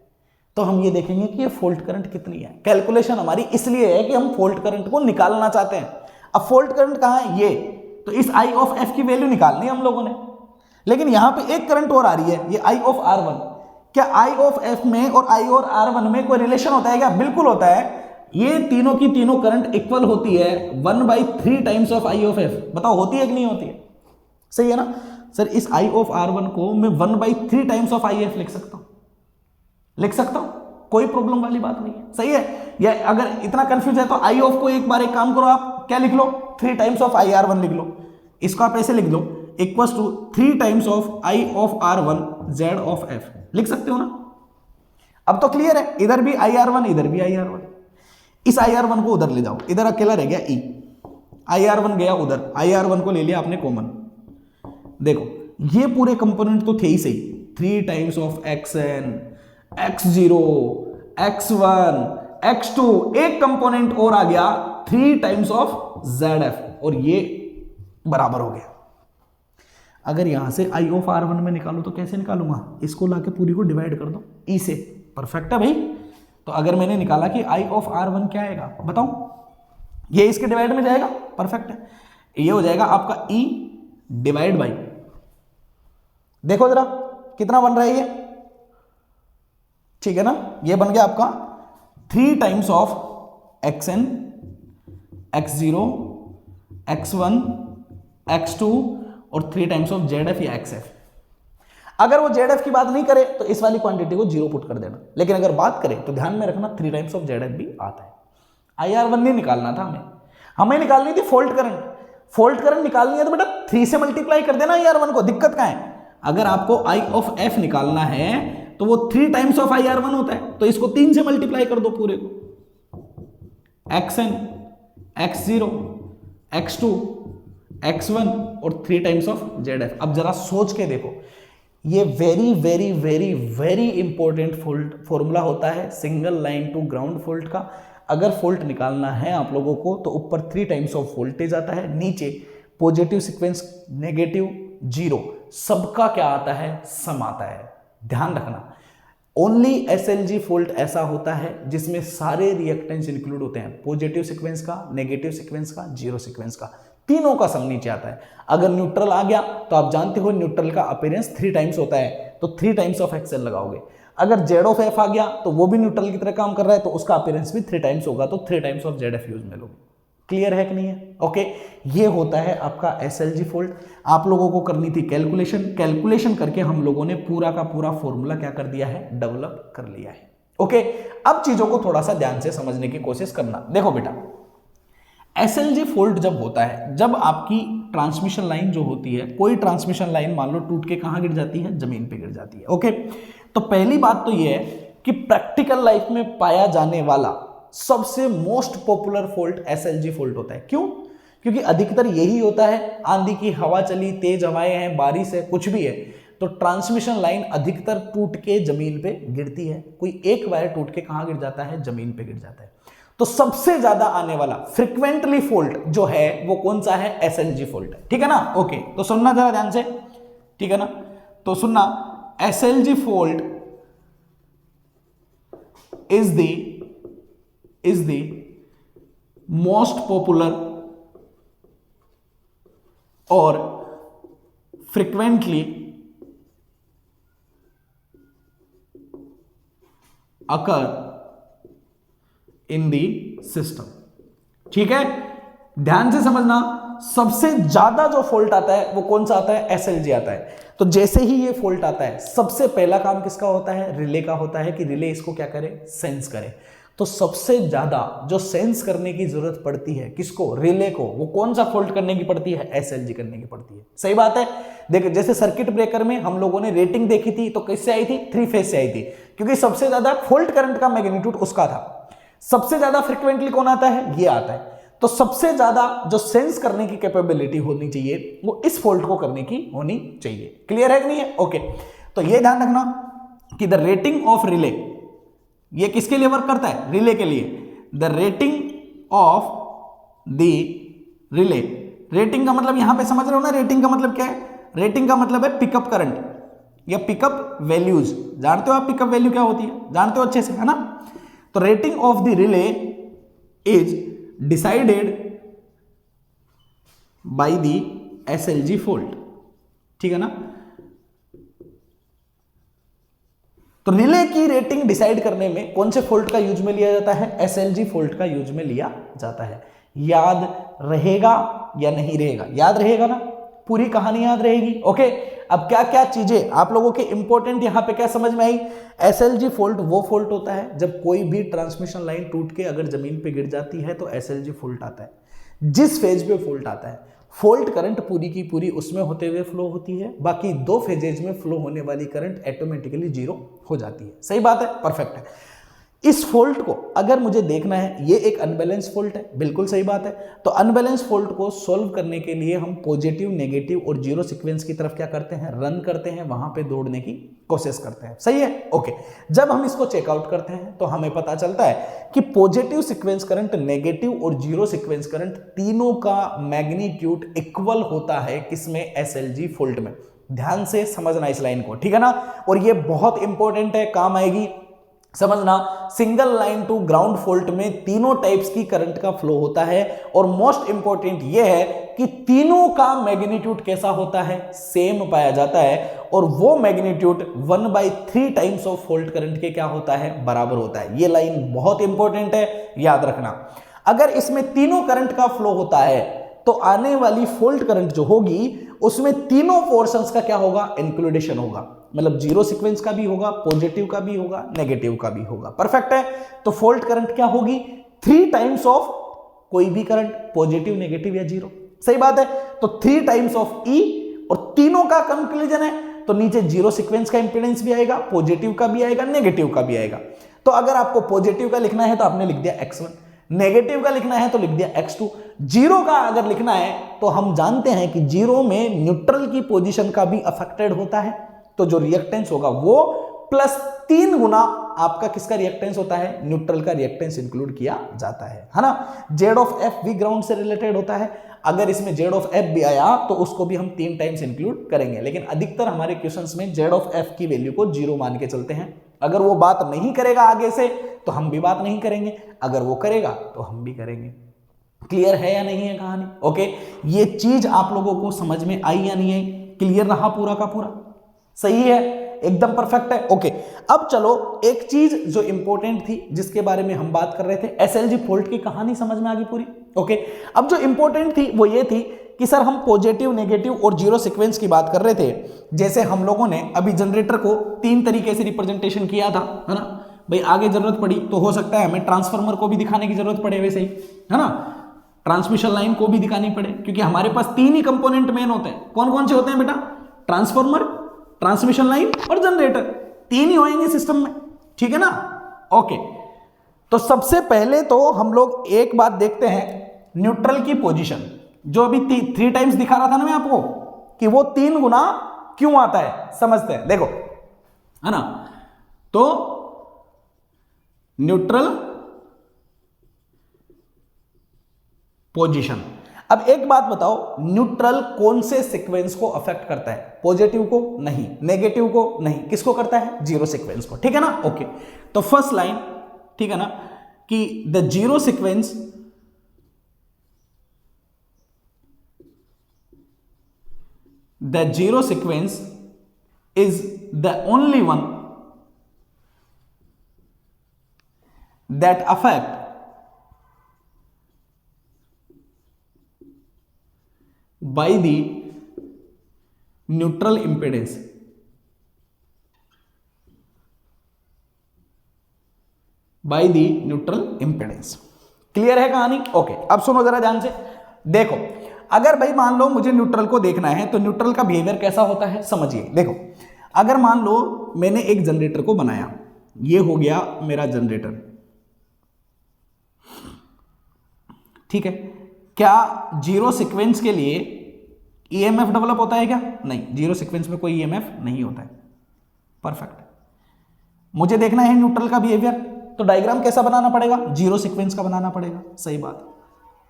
तो हम ये देखेंगे कि ये फॉल्ट करंट कितनी है। कैलकुलेशन हमारी इसलिए है कि हम फॉल्ट करंट को निकालना चाहते हैं। अब फॉल्ट करंट कहां है? ये, तो इस आई ऑफ एफ की वैल्यू निकालनी है हम लोगों ने। लेकिन यहां पे एक करंट और आ रही है, ये आई ऑफ आर वन। क्या आई ऑफ एफ में और आई और आर वन में कोई रिलेशन होता है क्या? बिल्कुल होता है। ये तीनों की तीनों करंट इक्वल होती है 1/3 times of I of F. बताओ होती है कि नहीं होती है? सही है ना सर? इस आई ऑफ आर वन को मैं 1/3 टाइम्स ऑफ आई एफ लिख सकता हूं, लिख सकता हूं, कोई प्रॉब्लम वाली बात नहीं है। सही है? या अगर इतना कंफ्यूज है तो आई ऑफ को एक बार एक काम करो, आप क्या लिख लो? 3 times of I R one लिख लो। इसको आप ऐसे लिख दो, equals to 3 times of I of R one Z of F. लिख सकते हो ना? अब तो क्लियर है, इधर भी आई आर वन, इधर भी आई आर वन। इस आई आर वन को उधर ले जाओ, इधर अकेला रह गया ई, आई आर वन गया उधर, आई आर वन को ले लिया आपने कॉमन। देखो ये पूरे कंपोनेंट तो थे ही सही, 3 times of X N, X zero, X one, X two, एक कंपोनेंट और आ गया 3 टाइम्स ऑफ जेड एफ, और ये बराबर हो गया। अगर यहां से आई ऑफ आर वन में निकालो तो कैसे निकालूंगा? इसको लाके पूरी को डिवाइड कर दो ई से। परफेक्ट है भाई? तो अगर मैंने निकाला कि आई ऑफ आर वन क्या आएगा बताओ? ये इसके डिवाइड में जाएगा। परफेक्ट है, ये हो जाएगा आपका ई डिवाइड बाई, देखो जरा कितना बन रहा है ये, ठीक है ना? ये बन गया आपका 3 times of X N, X zero, X one, X two और 3 टाइम्स ऑफ जेड एफ या एक्स एफ। अगर वो जेड एफ की बात नहीं करे तो इस वाली क्वांटिटी को जीरो पुट कर देना, लेकिन अगर बात करें तो ध्यान में रखना 3 टाइम्स ऑफ जेड एफ भी आता है। IR1 नहीं निकालना था हमें निकालनी थी फॉल्ट करंट निकालनी है तो बेटा 3 से मल्टीप्लाई कर देना IR1 को, दिक्कत कहां है? अगर आपको I ऑफ F निकालना है तो वो 3 टाइम्स ऑफ IR1 होता है, तो इसको 3 से मल्टीप्लाई कर दो पूरे को, xn, x0, x2, x1 और 3 टाइम्स ऑफ ZF। अब जरा सोच के देखो, ये very very very very important formula होता है single line to ground fault का। अगर फॉल्ट निकालना है आप लोगों को तो ऊपर 3 टाइम्स ऑफ वोल्टेज आता है, नीचे पॉजिटिव सीक्वेंस, नेगेटिव, जीरो, सबका क्या आता है? सम आता है। ध्यान रखना, ओनली SLG फॉल्ट ऐसा होता है जिसमें सारे रिएक्टेंस इंक्लूड होते हैं, पॉजिटिव सीक्वेंस का, नेगेटिव सीक्वेंस का, जीरो सीक्वेंस का, तीनों का सम नीचे आता है। अगर न्यूट्रल आ गया तो आप जानते हो न्यूट्रल का अपीयरेंस 3 टाइम्स होता है, तो 3 टाइम्स ऑफ XL लगाओगे। अगर Z ऑफ F आ गया तो वो भी न्यूट्रल की तरह काम कर रहा है, तो उसका अपीयरेंस भी 3 टाइम्स होगा, तो 3 टाइम्स ऑफ ZF यूज में लोगे। क्लियर है कि नहीं है? ओके, ये होता है आपका SLG फॉल्ट। आप लोगों को करनी थी कैलकुलेशन करके हम लोगों ने पूरा का पूरा फॉर्मूला क्या कर दिया है? डेवलप कर लिया है। ओके, अब चीजों को थोड़ा सा ध्यान से समझने की कोशिश करना। देखो बेटा, SLG फॉल्ट जब होता है, जब आपकी ट्रांसमिशन लाइन जो होती है, कोई ट्रांसमिशन लाइन मान लो टूट के कहां गिर जाती है? जमीन पे गिर जाती है। ओके, तो पहली बात तो यह है कि प्रैक्टिकल लाइफ में पाया जाने वाला सबसे most popular fault SLG fault होता है। क्यों? क्योंकि अधिकतर यही होता है, आंधी की हवा चली, तेज हवाएं हैं, बारिश है, कुछ भी है, तो ट्रांसमिशन लाइन अधिकतर टूट के जमीन पे गिरती है। कोई एक वायर टूट के कहां गिर जाता है? जमीन पे गिर जाता है। तो सबसे ज्यादा आने वाला फ्रीक्वेंटली फॉल्ट जो है वो कौन सा है? SLG फॉल्ट है। ठीक है ना? ओके, तो सुनना जरा ध्यान से, ठीक है ना? तो सुनना, SLG fault is the most popular और frequently occur in the system। ठीक है, ध्यान से समझना, सबसे ज्यादा जो फॉल्ट आता है वो कौन सा आता है? SLG आता है। तो जैसे ही ये फॉल्ट आता है, सबसे पहला काम किसका होता है? रिले का होता है कि रिले इसको क्या करे? सेंस करे। तो सबसे ज्यादा जो सेंस करने की जरूरत पड़ती है किसको? रिले को। वो कौन सा फॉल्ट करने की पड़ती है? SLG करने की पड़ती है। सही बात है। देखो, जैसे सर्किट ब्रेकर में हम लोगों ने रेटिंग देखी थी, तो किससे आई थी? 3 फेज से आई थी, क्योंकि सबसे ज्यादा फॉल्ट करंट का मैग्नीट्यूड उसका था। सबसे ज्यादा फ्रिक्वेंटली कौन आता है? ये आता है। तो सबसे ज्यादा जो सेंस करने की कैपेबिलिटी होनी चाहिए वो इस फॉल्ट को करने की होनी चाहिए। क्लियर है कि नहीं है? ओके, तो ये ध्यान रखना कि द रेटिंग ऑफ रिले, ये किसके लिए वर्क करता है? रिले के लिए। The rating of the relay, rating का मतलब यहां पे समझ रहे हो ना? रेटिंग का मतलब क्या है? रेटिंग का मतलब है पिकअप करंट या पिकअप वैल्यूज। जानते हो आप पिकअप वैल्यू क्या होती है? जानते हो अच्छे से, है ना? तो rating of the relay is decided by the SLG fault. ठीक है ना? तो रिले की रेटिंग डिसाइड करने में कौन से फॉल्ट का यूज में लिया जाता है? SLG फॉल्ट का यूज में लिया जाता है। याद रहेगा या नहीं रहेगा? याद रहेगा ना? पूरी कहानी याद रहेगी। ओके, अब क्या क्या चीजें आप लोगों के इंपॉर्टेंट यहां पे क्या समझ में आई? SLG फॉल्ट वो फॉल्ट होता है जब कोई भी ट्रांसमिशन लाइन टूट के अगर जमीन पे गिर जाती है तो SLG फॉल्ट आता है। जिस फेज पे फॉल्ट आता है, फॉल्ट करंट पूरी की पूरी उसमें होते हुए फ्लो होती है, बाकी 2 फेजेज में फ्लो होने वाली करंट ऑटोमेटिकली 0 हो जाती है। सही बात है, परफेक्ट है। इस फॉल्ट को अगर मुझे देखना है, ये एक अनबैलेंस फॉल्ट है, बिल्कुल सही बात है। तो अनबैलेंस फॉल्ट को सॉल्व करने के लिए हम पॉजिटिव, नेगेटिव और जीरो सीक्वेंस की तरफ क्या करते हैं? रन करते हैं, वहां पे दौड़ने की कोशिश करते हैं। सही है? ओके, जब हम इसको चेकआउट करते हैं तो हमें पता चलता है कि पॉजिटिव सीक्वेंस करंट, नेगेटिव और जीरो सीक्वेंस करंट तीनों का मैग्नीट्यूड इक्वल होता है किसमें? SLG फॉल्ट में। ध्यान से समझना इस लाइन को, ठीक है ना? और ये बहुत इंपॉर्टेंट है, काम आएगी, समझना। Single line to ground fault में तीनों टाइप्स की करंट का फ्लो होता है, और मोस्ट इंपॉर्टेंट यह है कि तीनों का मैग्नीट्यूड कैसा होता है? सेम पाया जाता है, और वो magnitude 1/3 times of fault current के क्या होता है? बराबर होता है। ये लाइन बहुत इंपॉर्टेंट है, याद रखना। अगर इसमें तीनों करंट का फ्लो होता है तो आने वाली फॉल्ट करंट जो होगी उसमें तीनों पोर्शंस का क्या होगा? इंक्लूडेशन होगा। मतलब जीरो सीक्वेंस का भी होगा, पॉजिटिव का भी होगा, नेगेटिव का भी होगा। परफेक्ट है। तो फॉल्ट करंट क्या होगी? 3 टाइम्स ऑफ कोई भी करंट, पॉजिटिव, नेगेटिव या जीरो। सही बात है। तो 3 टाइम्स ऑफ ई, और तीनों का कंक्लूजन है तो नीचे जीरो सीक्वेंस का इंपीडेंस भी आएगा, पॉजिटिव का भी आएगा, नेगेटिव का भी आएगा। तो अगर आपको पॉजिटिव का लिखना है तो आपने लिख दिया x1, नेगेटिव का लिखना है तो लिख दिया x2, जीरो का अगर लिखना है तो हम जानते हैं कि जीरो में न्यूट्रल की पोजीशन का भी अफेक्टेड होता है, तो जो रिएक्टेंस होगा वो प्लस 3 गुना आपका किसका रिएक्टेंस होता है, न्यूट्रल का रिएक्टेंस इंक्लूड किया जाता है ना। जेड ऑफ एफ भी ग्राउंड से रिलेटेड होता है, अगर इसमें जेड ऑफ एफ भी आया तो उसको भी हम 3 टाइम्स इंक्लूड करेंगे, लेकिन अधिकतर हमारे क्वेश्चंस में जेड ऑफ एफ की वैल्यू को जीरो मान के चलते हैं। अगर वो बात नहीं करेगा आगे से तो हम भी बात नहीं करेंगे, अगर वो करेगा तो हम भी करेंगे। क्लियर है या नहीं है कहानी? ओके, ये चीज आप लोगों को समझ में आई या नहीं आई? क्लियर रहा पूरा का पूरा? सही है, एकदम परफेक्ट है। ओके, अब चलो एक चीज जो इंपॉर्टेंट थी जिसके बारे में हम बात कर रहे थे, एसएलजी फॉल्ट की कहानी समझ में आ गई पूरी? ओके, अब जो इंपॉर्टेंट थी वो ये थी कि सर हम पॉजिटिव, नेगेटिव और जीरो सीक्वेंस की बात कर रहे थे। जैसे हम लोगों ने अभी जनरेटर को 3 तरीके से रिप्रेजेंटेशन किया था, है ना भाई। आगे जरूरत पड़ी तो हो सकता है हमें ट्रांसफार्मर को भी दिखाने की जरूरत पड़े, वैसे ही है ना, ट्रांसमिशन लाइन को भी दिखानी पड़े, क्योंकि हमारे पास 3 ही कंपोनेंट मेन होते हैं। कौन कौन से होते हैं बेटा? ट्रांसफार्मर, ट्रांसमिशन लाइन और जनरेटर, 3 ही होंगे सिस्टम में, ठीक है ना। ओके, तो सबसे पहले तो हम लोग एक बात देखते हैं, न्यूट्रल की पोजीशन, जो अभी 3 टाइम्स दिखा रहा था ना मैं आपको, कि वो 3 गुना क्यों आता है, समझते हैं। देखो, है ना, तो न्यूट्रल पोजीशन। अब एक बात बताओ, न्यूट्रल कौन से सीक्वेंस को अफेक्ट करता है? पॉजिटिव को नहीं, नेगेटिव को नहीं, किसको करता है? जीरो सीक्वेंस को, ठीक है ना। ओके, तो फर्स्ट लाइन, ठीक है ना, कि the zero sequence is the only one that affect by the neutral impedance, by the neutral impedance। Clear है कहानी? ओके, अब सुनो जरा ध्यान से। देखो, अगर भाई मान लो मुझे न्यूट्रल को देखना है तो न्यूट्रल का बिहेवियर कैसा होता है समझिए। देखो, अगर मान लो मैंने एक जनरेटर को बनाया, ये हो गया मेरा जनरेटर, ठीक है। क्या जीरो सीक्वेंस के लिए ईएमएफ डेवलप होता है क्या? नहीं, जीरो सीक्वेंस में कोई ईएमएफ नहीं होता है। परफेक्ट। मुझे देखना है न्यूट्रल का बिहेवियर, तो डायग्राम कैसा बनाना पड़ेगा? जीरो सीक्वेंस का बनाना पड़ेगा। सही बात है,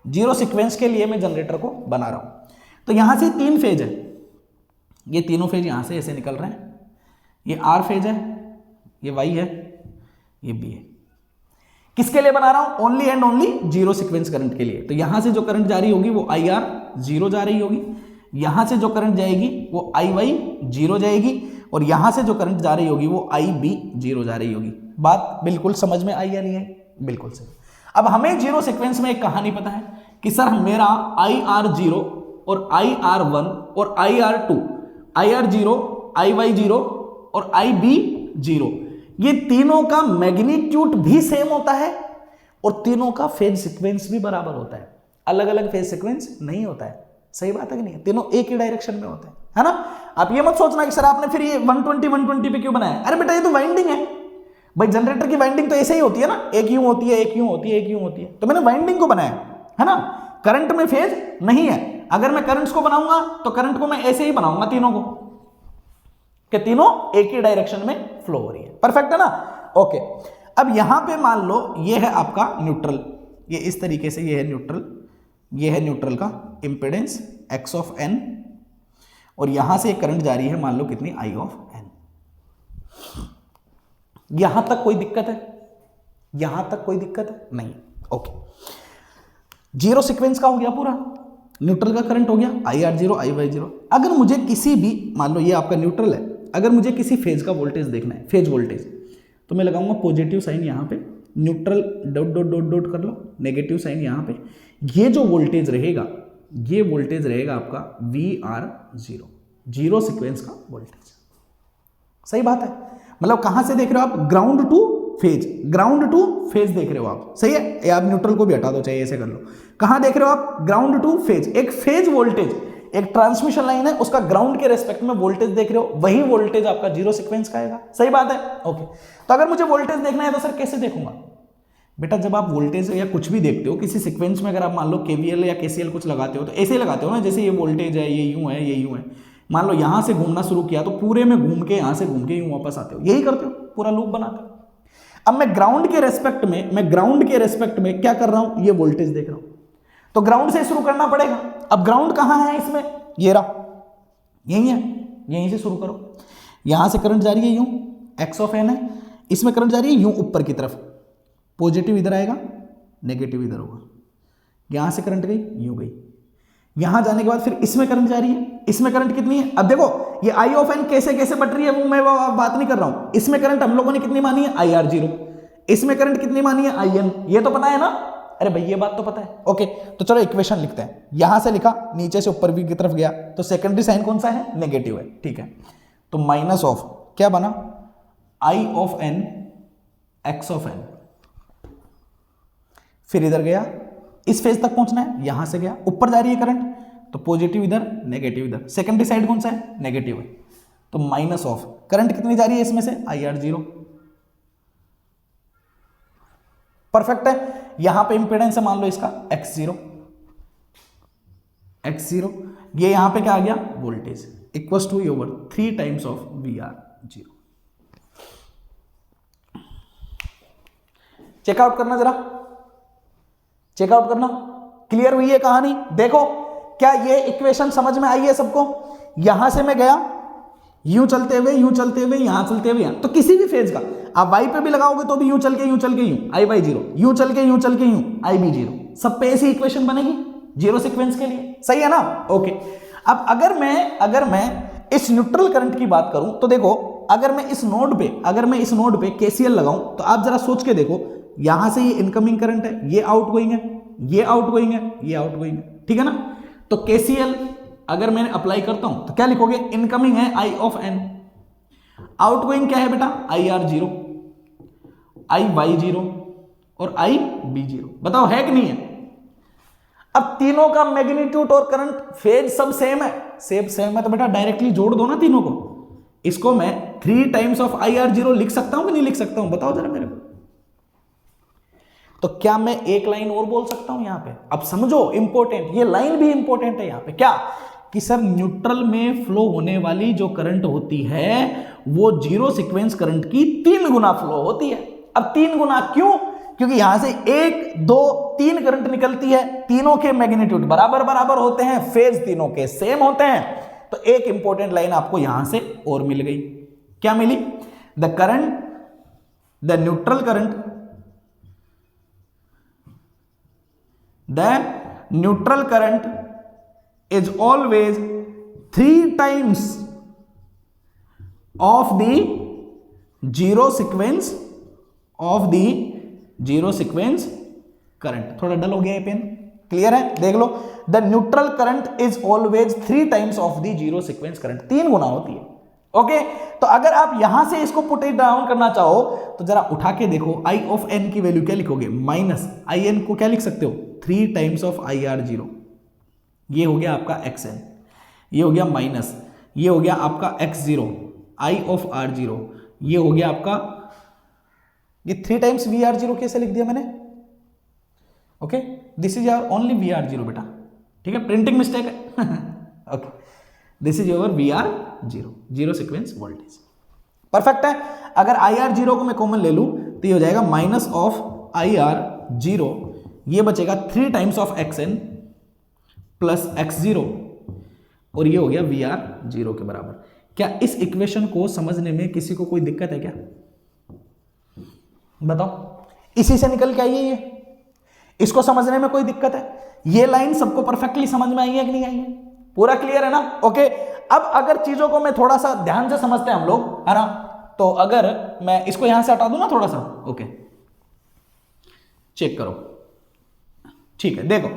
जीरो सीक्वेंस के लिए मैं जनरेटर को बना रहा हूं। तो यहां से 3 फेज है, ये तीनों फेज यहां से ऐसे निकल रहे हैं, ये आर फेज है, ये वाई है, ये बी है। किसके लिए बना रहा हूं? Only and only zero sequence current के लिए। तो यहां से जो करंट जा रही होगी वो आई आर जीरो जा रही होगी, यहां से जो करंट जाएगी वो आई वाई जीरो जाएगी, और यहां से जो करंट जा रही होगी वो आई बी जीरो जा रही होगी। बात बिल्कुल समझ में आई या नहीं आई? बिल्कुल सही। अब हमें जीरो सीक्वेंस में एक कहानी पता है कि सर मेरा आई आर जीरो और आई आर वन और I R two, I R zero, I Y zero और आई बी जीरो, ये तीनों का मैग्नीट्यूड भी सेम होता है और तीनों का फेज सीक्वेंस भी बराबर होता है। अलग अलग फेज सीक्वेंस नहीं होता है। सही बात है कि नहीं? तीनों एक ही डायरेक्शन में होते हैं, है ना। आप ये मत सोचना कि सर आपने फिर ये 120 पे क्यों बनाया। अरे बेटा, ये तो वाइंडिंग है भाई, जनरेटर की वाइंडिंग तो ऐसे ही होती है ना, एक यूं होती है, एक यूं होती है, एक यूं होती है, तो मैंने वाइंडिंग को बनाया, है ना। करंट में फेज नहीं है। अगर मैं करंट्स को बनाऊंगा तो करंट को मैं ऐसे ही बनाऊंगा तीनों को, कि तीनों एक ही डायरेक्शन में फ्लो हो रही है। परफेक्ट है ना। ओके, अब यहां पे मान लो ये है आपका न्यूट्रल, ये इस तरीके से ये है न्यूट्रल, ये है न्यूट्रल का इंपेडेंस x ऑफ n, और यहां से करंट जा रही है मान लो कितनी, i ऑफ n। यहां तक कोई दिक्कत है? यहां तक कोई दिक्कत है? नहीं। ओके, जीरो सीक्वेंस का हो गया पूरा, न्यूट्रल का करंट हो गया I R zero, I Y zero. अगर मुझे किसी भी, मान लो ये आपका न्यूट्रल है, अगर मुझे किसी फेज का वोल्टेज देखना है, फेज वोल्टेज, तो मैं लगाऊंगा पॉजिटिव साइन यहां पे, neutral dot dot dot dot कर लो, नेगेटिव साइन यहां पे। ये जो वोल्टेज रहेगा, ये वोल्टेज रहेगा आपका V R zero, zero sequence का वोल्टेज। सही बात है। मतलब कहां से देख रहे हो आप? Ground two phase, ground two phase देख रहे हो आप, सही है, या आप न्यूट्रल को भी हटा दो, चाहिए ऐसे कर लो। कहां देख रहे हो आप? Ground two phase. एक फेज वोल्टेज, एक ट्रांसमिशन लाइन है, उसका ग्राउंड के रेस्पेक्ट में वोल्टेज देख रहे हो, वही वोल्टेज आपका जीरो सीक्वेंस का आएगा, सही बात है, ओके। तो अगर मुझे वोल्टेज देखना है तो सर कैसे देखूंगा? बेटा जब आप वोल्टेज या कुछ भी देखते हो किसी सीक्वेंस में, अगर आप मान लो केवीएल या केसीएल कुछ लगाते हो तो ऐसे ही लगाते हो ना, जैसे ये वोल्टेज है, ये यूं है, ये यूं है, मान लो यहां से घूमना शुरू किया तो पूरे में घूम के यहां से घूम के यूं वापस आते हो, यही करते हो, पूरा लूप बनाते हो। अब मैं ग्राउंड के रेस्पेक्ट में क्या कर रहा हूं? ये वोल्टेज देख रहा हूं, तो ग्राउंड से शुरू करना पड़ेगा। अब ग्राउंड कहां है इसमें? ये रहा, यही है, यहीं से शुरू करो। यहां से करंट जा रही है यूं, एक्स ऑफ एन है, इसमें करंट जा रही है यूं ऊपर की तरफ, पॉजिटिव इधर आएगा, नेगेटिव इधर होगा। यहां से करंट गई, यूं गई, यहां जाने के बाद फिर इसमें करंट जा रही है, इसमें करंट कितनी है? अब देखो ये आई ऑफ एन कैसे कैसे बट रही है, वो मैं बात नहीं कर रहा हूं। इसमें करंट हम लोगों ने कितनी मानी है? I R zero. इसमें करंट कितनी मानी है? I N. ये तो पता है ना? अरे भाई ये बात तो पता है, ओके। तो चलो इक्वेशन लिखते हैं, यहां से लिखा, नीचे से ऊपर की तरफ गया, तो सेकेंडरी साइन कौन सा है? नेगेटिव है, ठीक है। तो माइनस ऑफ क्या बना? I of N X of N. फिर इधर गया, इस फेज तक पहुंचना है, यहां से गया, ऊपर जा रही है करंट, तो पॉजिटिव इधर, नेगेटिव इधर, सेकेंडरी साइड कौन सा है? नेगेटिव है, तो माइनस ऑफ करंट कितनी जा रही है इसमें से? आई आर जीरो। परफेक्ट है। यहां पे इंपेडेंस है मान लो इसका एक्स जीरो, ये यहां पे क्या आ गया? Voltage equals to over 3 times of V R zero. Checkout करना जरा, चेकआउट करना, क्लियर हुई है कहानी? देखो क्या ये इक्वेशन समझ में आई है सबको? यहां से मैं गया, यूं चलते हुए, यूं चलते हुए, यहां चलते हुए, यहां, तो किसी भी फेज का आप वाई पे भी लगाओगे तो भी यूं चल के यूं, आई वाई जीरो, यूं चल के यूं, आई बी जीरो, सब पे ऐसी इक्वेशन बनेगी जीरो सीक्वेंस के लिए, सही है ना? ओके। अब अगर मैं इस न्यूट्रल करंट की बात करूं तो देखो, अगर मैं इस नोड पे केसीएल लगाऊं तो आप जरा सोच के देखो, यहां से ये इनकमिंग करंट है, ये आउटगोइंग है, ये आउटगोइंग है, ये आउटगोइंग है, ठीक है ना? तो केसीएल अगर मैं अप्लाई करता हूं तो क्या लिखोगे? इनकमिंग है आई ऑफ एन, आउटगोइंग क्या है बेटा? I R zero, I Y zero और आई बी जीरो। बताओ है कि नहीं है? अब तीनों का मैग्नीट्यूड और करंट फेज सब सेम है, सेम है, तो बेटा डायरेक्टली जोड़ दो ना तीनों को। इसको मैं 3 times of I R zero लिख सकता हूं कि नहीं लिख सकता हूं? बताओ जरा मेरे को। तो क्या मैं एक लाइन और बोल सकता हूं यहां पे? अब समझो, इंपॉर्टेंट, ये लाइन भी इंपॉर्टेंट है यहां पे, क्या कि सर न्यूट्रल में फ्लो होने वाली जो करंट होती है वो जीरो सीक्वेंस करंट की 3 गुना फ्लो होती है। अब 3 गुना क्यों? क्योंकि यहां से 1 2 3 करंट निकलती है, तीनों के मैग्नीट्यूड बराबर होते हैं, फेज तीनों के सेम होते हैं। तो एक इंपॉर्टेंट लाइन आपको यहां से और मिल गई, क्या मिली? The neutral current is always 3 times of the zero sequence current. थोड़ा डल हो गया ये पेन, क्लियर है? देख लो, the neutral current is always 3 times of the zero sequence current, 3 गुना होती है, ओके। तो अगर आप यहां से इसको पुट इट डाउन करना चाहो तो जरा उठा के देखो, आई ऑफ एन की वैल्यू क्या लिखोगे? माइनस आई एन को क्या लिख सकते हो? 3 times of I R zero, ये हो गया आपका एक्स एन, ये हो गया माइनस, ये हो गया आपका X zero, I of R zero, ये हो गया आपका, ये 3 टाइम्स वी आर जीरो कैसे लिख दिया मैंने? Okay, this is your only V R zero बेटा, ठीक है, प्रिंटिंग मिस्टेक है। Okay, this is your V R zero, zero sequence voltage, perfect है। अगर आई आर जीरो को मैं कॉमन ले लूं तो ये हो जाएगा minus of I R zero, ये बचेगा 3 times of X N plus X zero, और ये हो गया वी आर जीरो के बराबर। क्या इस इक्वेशन को समझने में किसी को कोई दिक्कत है क्या? बताओ, इसी से निकल के आई है ये, इसको समझने में कोई दिक्कत है? ये लाइन सबको परफेक्टली समझ में आई है कि नहीं आई है? पूरा क्लियर है ना? ओके। अब अगर चीजों को मैं थोड़ा सा ध्यान से समझते हैं हम लोग, है ना, तो अगर मैं इसको यहां से हटा दूं ना थोड़ा सा, ओके, चेक करो, ठीक है। देखो,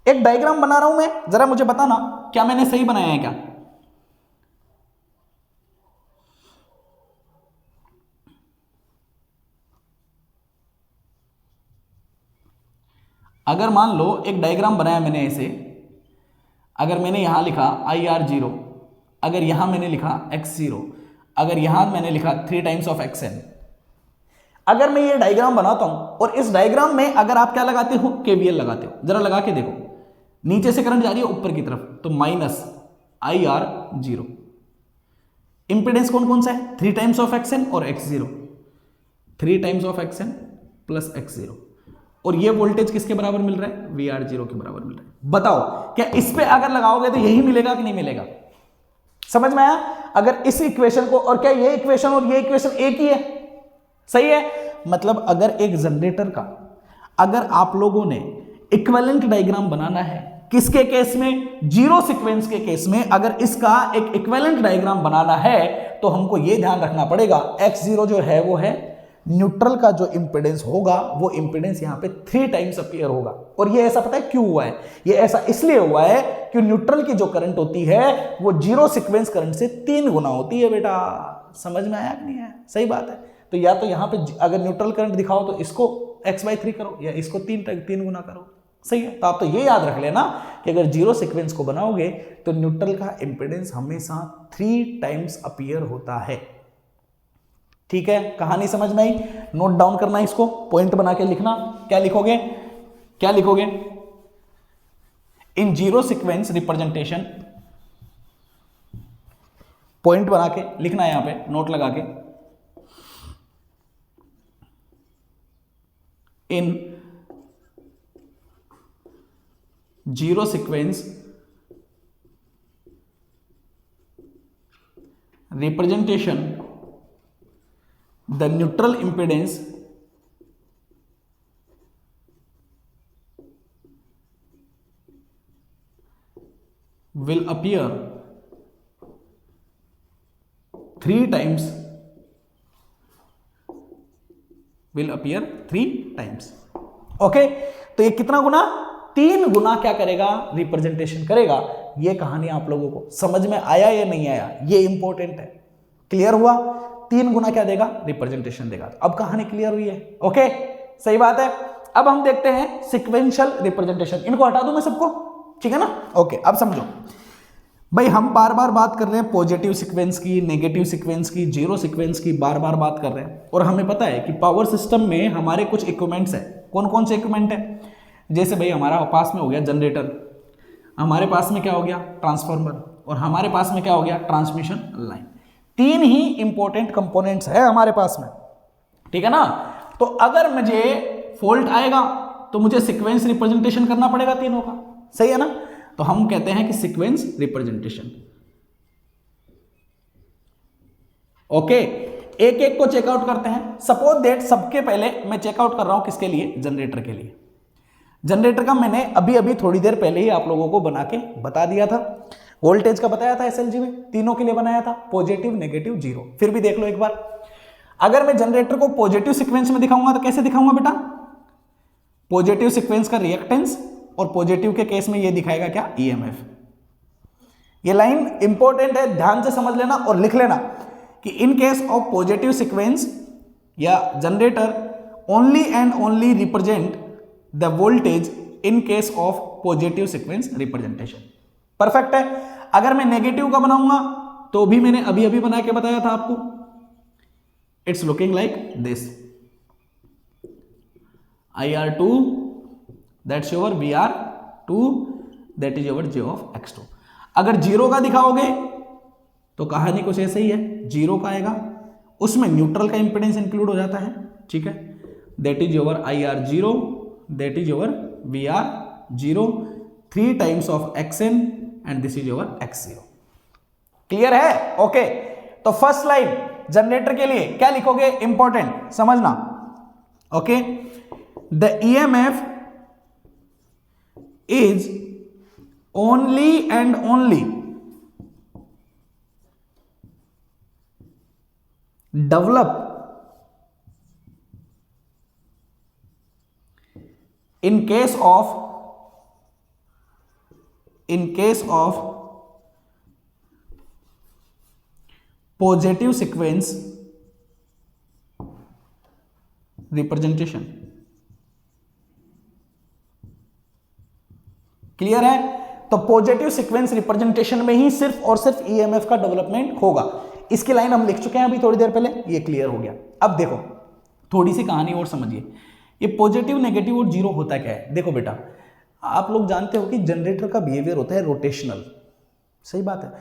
एक डायग्राम बना रहा हूं मैं, जरा मुझे बताना क्या मैंने सही बनाया है क्या? अगर मान लो एक डायग्राम बनाया मैंने ऐसे, अगर मैंने यहां लिखा IR0, अगर यहां मैंने लिखा X0, अगर यहां मैंने लिखा 3 टाइम्स ऑफ XN, अगर मैं ये डायग्राम बनाता हूं और इस डायग्राम में अगर आप क्या लगाते हो, KVL लगाते हो, जरा लगा के देखो, नीचे से करंट जा रही है ऊपर की तरफ, तो माइनस IR0, इंपेडेंस कौन कौन सा है, 3 टाइम्स ऑफ XN और X0, 3 times of XN plus X0, और ये वोल्टेज किसके बराबर मिल रहा है, VR0 के बराबर मिल रहा है। बताओ क्या इस पे अगर लगाओगे तो यही मिलेगा कि नहीं मिलेगा, समझ में आया? अगर इस इक्वेशन को, और क्या ये इक्वेशन और ये इक्वेशन एक ही है, सही है? मतलब अगर एक जनरेटर का, अगर आप लोगों ने इक्विवेलेंट डायग्राम बनाना है, किसके केस में, जीरो सीक्वेंस के केस में, अगर इसका एक इक्विवेलेंट डायग्राम बनाना है तो हमको यह ध्यान रखना पड़ेगा, X0 जो है वो है न्यूट्रल का जो इंपेडेंस होगा, वो इंपेडेंस यहां पे 3 टाइम्स अपीयर होगा। और ये ऐसा पता है क्यों हुआ है? ये ऐसा इसलिए हुआ है कि न्यूट्रल की जो करंट होती है वो जीरो सीक्वेंस करंट से 3 गुना होती है। बेटा समझ में आया कि नहीं आया? सही बात है। तो या तो यहां पे अगर न्यूट्रल करंट दिखाओ तो इसको x/3 करो, या इसको 3 गुना करो, सही है? तो आप तो ये याद रख लेना कि अगर जीरो सीक्वेंस को बनाओगे तो न्यूट्रल का इंपेडेंस हमेशा 3 टाइम्स अपीयर होता है। ठीक है, कहानी समझ में आई? नोट डाउन करना, इसको पॉइंट बना के लिखना। क्या लिखोगे, क्या लिखोगे? In zero sequence representation, point बना के लिखना है यहां पे, नोट लगा के, in zero sequence representation the neutral impedance will appear 3 times, okay? तो ये कितना गुना? 3 गुना क्या करेगा, रिप्रेजेंटेशन करेगा। ये कहानी आप लोगों को समझ में आया या नहीं आया, ये इंपॉर्टेंट है। क्लियर हुआ? 3 गुना क्या देगा, रिप्रेजेंटेशन देगा। अब कहानी क्लियर हुई है? ओके, सही बात है। अब हम देखते हैं सिक्वेंशियल रिप्रेजेंटेशन। इनको हटा दूं मैं सबको, ठीक है ना? ओके, अब समझो भाई, हम बार बार बात कर रहे हैं पॉजिटिव सीक्वेंस की, नेगेटिव सीक्वेंस की, जीरो सीक्वेंस की, बार बार बात कर रहे हैं। और हमें पता है कि पावर सिस्टम में हमारे कुछ इक्विपमेंट्स है। कौन कौन से इक्विपमेंट है? जैसे भाई हमारा पास में हो गया जनरेटर, हमारे पास में क्या हो गया, ट्रांसफार्मर, और हमारे पास में क्या हो गया, ट्रांसमिशन लाइन। 3 ही इंपॉर्टेंट कंपोनेंट्स है हमारे पास में, ठीक है ना? तो अगर मुझे फॉल्ट आएगा तो मुझे सीक्वेंस रिप्रेजेंटेशन करना पड़ेगा तीनों का, सही है ना? तो हम कहते हैं कि सीक्वेंस रिप्रेजेंटेशन। ओके, एक एक को चेकआउट करते हैं। सपोज दैट सबके पहले मैं चेकआउट कर रहा हूं किसके लिए, जनरेटर के लिए। जनरेटर का मैंने अभी अभी थोड़ी देर पहले ही आप लोगों को बना के बता दिया था। वोल्टेज का बताया था एसएलजी में, तीनों के लिए बनाया था, पॉजिटिव, नेगेटिव, जीरो। फिर भी देख लो एक बार, अगर मैं जनरेटर को पॉजिटिव सीक्वेंस में दिखाऊंगा तो कैसे दिखाऊंगा बेटा? पॉजिटिव सीक्वेंस का रिएक्टेंस, और पॉजिटिव के केस में ये दिखाएगा क्या, ईएमएफ। ये लाइन इंपॉर्टेंट है, ध्यान से समझ लेना और लिख लेना कि in case of positive sequence या generator only and only represent the voltage in case of positive sequence representation. Perfect है। अगर मैं नेगेटिव का बनाऊंगा तो भी मैंने अभी अभी बना के बताया था आपको, it's looking like this, IR2 that's your VR2 that is your J of X2। अगर जीरो का दिखाओगे तो कहानी कुछ ऐसे ही है, जीरो का आएगा, उसमें न्यूट्रल का इंपेडेंस इंक्लूड हो जाता है, ठीक है? That is your IR0 that is your VR0, 3 times of XN and this is your X0। Clear है? ओके, तो फर्स्ट लाइन जनरेटर के लिए क्या लिखोगे, इंपॉर्टेंट समझना। Okay, the EMF is only and only develop in case of positive sequence representation। Clear है? तो positive sequence representation में ही सिर्फ और सिर्फ ईएमएफ का डेवलपमेंट होगा। इसकी लाइन हम लिख चुके हैं अभी थोड़ी देर पहले, ये क्लियर हो गया। अब देखो थोड़ी सी कहानी और समझिए, ये पॉजिटिव, नेगेटिव और जीरो होता क्या है। देखो बेटा, आप लोग जानते हो कि जनरेटर का बिहेवियर होता है रोटेशनल, सही बात है।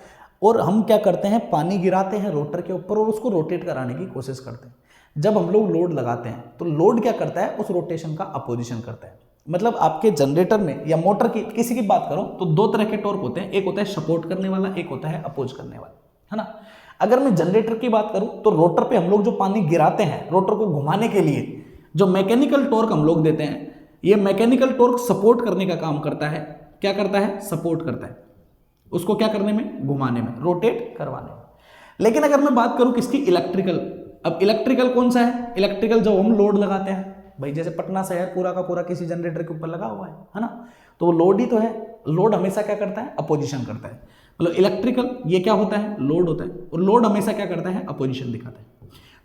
और हम क्या करते हैं, पानी गिराते हैं रोटर के ऊपर और उसको रोटेट कराने की कोशिश करते हैं। जब हम लोग लोड लगाते हैं तो लोड क्या करता है, उस रोटेशन का अपोजिशन करता है। मतलब आपके जनरेटर में या मोटर की किसी की बात करो तो दो तरह के टॉर्क होते हैं, एक होता है सपोर्ट करने वाला, एक होता है अपोज करने वाला, है ना। अगर मैं जनरेटर की बात करूं तो रोटर पे हम लोग जो पानी गिराते हैं रोटर को घुमाने के लिए, जो मैकेनिकल टॉर्क हम लोग देते हैं, ये मैकेनिकल टॉर्क सपोर्ट करने का काम करता है। क्या करता है? सपोर्ट करता है उसको, क्या करने में, घुमाने में, रोटेट करवाने में। लेकिन अगर मैं बात करूं किसकी, इलेक्ट्रिकल। अब इलेक्ट्रिकल कौन सा है? इलेक्ट्रिकल जब हम लोड लगाते हैं भाई, जैसे पटना शहर पूरा का पूरा किसी जनरेटर के ऊपर लगा हुआ है ना, तो वो लोड ही तो है। लोड हमेशा क्या करता है, अपोजिशन करता है। मतलब इलेक्ट्रिकल ये क्या होता है, लोड होता है, और लोड हमेशा क्या करता है, अपोजिशन दिखाता है।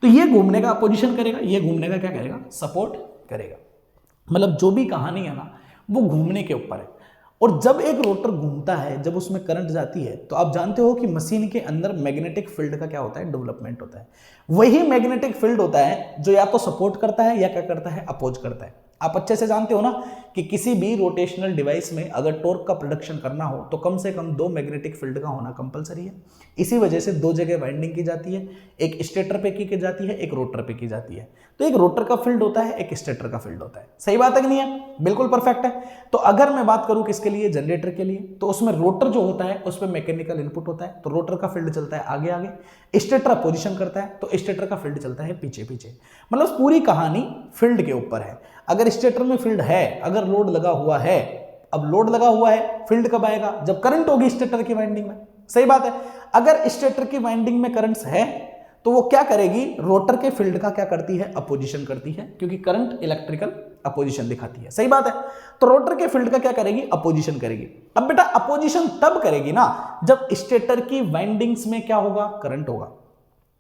तो ये घूमने का अपोजिशन करेगा, ये घूमने का क्या करेगा, सपोर्ट करेगा। मतलब जो भी कहानी है ना वो घूमने के ऊपर है। और जब एक रोटर घूमता है, जब उसमें करंट जाती है, तो आप जानते हो कि मशीन के अंदर मैग्नेटिक फील्ड का क्या होता है, डेवलपमेंट होता है। वही मैग्नेटिक फील्ड होता है जो या तो सपोर्ट करता है या क्या करता है, अपोज करता है। आप अच्छे से जानते हो ना कि किसी भी रोटेशनल डिवाइस में अगर टॉर्क का प्रोडक्शन करना हो तो कम से कम दो मैग्नेटिक फील्ड का होना कंपलसरी है। इसी वजह से दो जगह वाइंडिंग की जाती है, एक स्टेटर पे की जाती है, एक रोटर पे की जाती है। तो एक रोटर का फील्ड होता है, एक स्टेटर का फील्ड होता है। सही बात है कि नहीं है? बिल्कुल परफेक्ट है। तो अगर मैं बात करूं किसके लिए, जनरेटर के लिए, तो उसमें रोटर जो होता है उसमें मैकेनिकल इनपुट होता है, तो रोटर का फील्ड चलता है आगे आगे, स्टेटर अपोजिशन करता है तो स्टेटर का फील्ड चलता है पीछे पीछे। मतलब पूरी कहानी फील्ड के ऊपर है। अगर स्टेटर में फील्ड है, अगर लोड लगा हुआ है, अब लोड लगा हुआ है, फील्ड कब आएगा, जब करंट होगी स्टेटर की वाइंडिंग में। सही बात है। अगर स्टेटर की वाइंडिंग में करंट्स है तो वो क्या करेगी, रोटर के फील्ड का क्या करती है, अपोजिशन करती है, क्योंकि करंट इलेक्ट्रिकल अपोजिशन दिखाती है। सही बात है। तो रोटर के फील्ड का क्या करेगी, अपोजिशन करेगी। अब बेटा अपोजिशन तब करेगी ना जब स्टेटर की वाइंडिंग्स में क्या होगा, करंट होगा,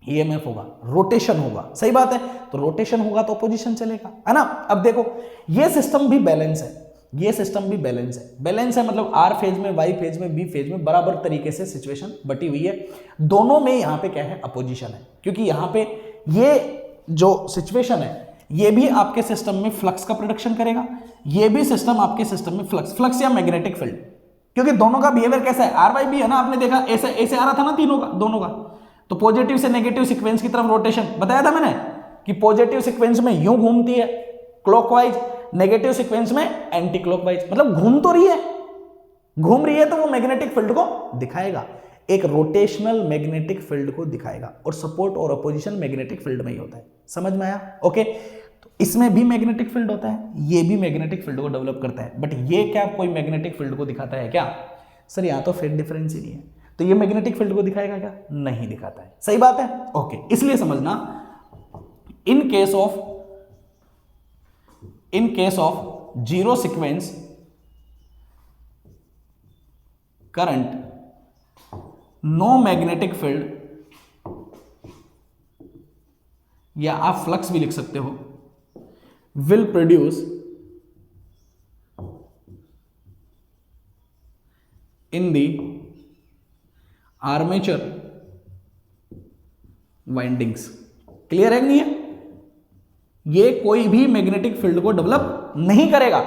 ईएमएफ होगा, रोटेशन होगा। सही बात है। तो रोटेशन होगा तो अपोजिशन चलेगा, है ना। अब देखो ये सिस्टम भी बैलेंस है, ये सिस्टम भी बैलेंस है। बैलेंस है मतलब आर फेज में, वाई फेज में, बी फेज में बराबर तरीके से सिचुएशन बटी हुई है। दोनों में यहां पे क्या है, अपोजिशन है, क्योंकि यहां पे ये जो सिचुएशन है ये भी आपके सिस्टम में फ्लक्स का प्रोडक्शन करेगा, ये भी सिस्टम आपके सिस्टम में फ्लक्स या मैग्नेटिक फील्ड, क्योंकि दोनों का बिहेवियर कैसा है, आर वाई बी है ना। आपने देखा ऐसे ऐसे आ रहा था ना तीनों का, दोनों का। तो पॉजिटिव से नेगेटिव सीक्वेंस की तरफ रोटेशन बताया था मैंने कि पॉजिटिव सीक्वेंस में यूं घूमती है क्लॉकवाइज, नेगेटिव सीक्वेंस में एंटी क्लॉकवाइज। मतलब घूम तो रही है, घूम रही है तो वो मैग्नेटिक फील्ड को दिखाएगा, एक रोटेशनल मैग्नेटिक फील्ड को दिखाएगा। और सपोर्ट और अपोजिशन मैग्नेटिक फील्ड में ही होता है। समझ में आया? ओके। तो इसमें भी मैग्नेटिक फील्ड होता है, ये भी मैग्नेटिक फील्ड को डेवलप करता है, बट ये क्या कोई मैग्नेटिक फील्ड को दिखाता है क्या? सर यहां तो फेज डिफरेंस ही नहीं है, तो ये मैग्नेटिक फील्ड को दिखाएगा क्या? नहीं दिखाता है। सही बात है। ओके। इसलिए समझना, in case of zero sequence current, no magnetic field, या आप फ्लक्स भी लिख सकते हो, will produce in the armature windings. Clear है कि नहीं है? ये कोई भी मैग्नेटिक फील्ड को डेवलप नहीं करेगा।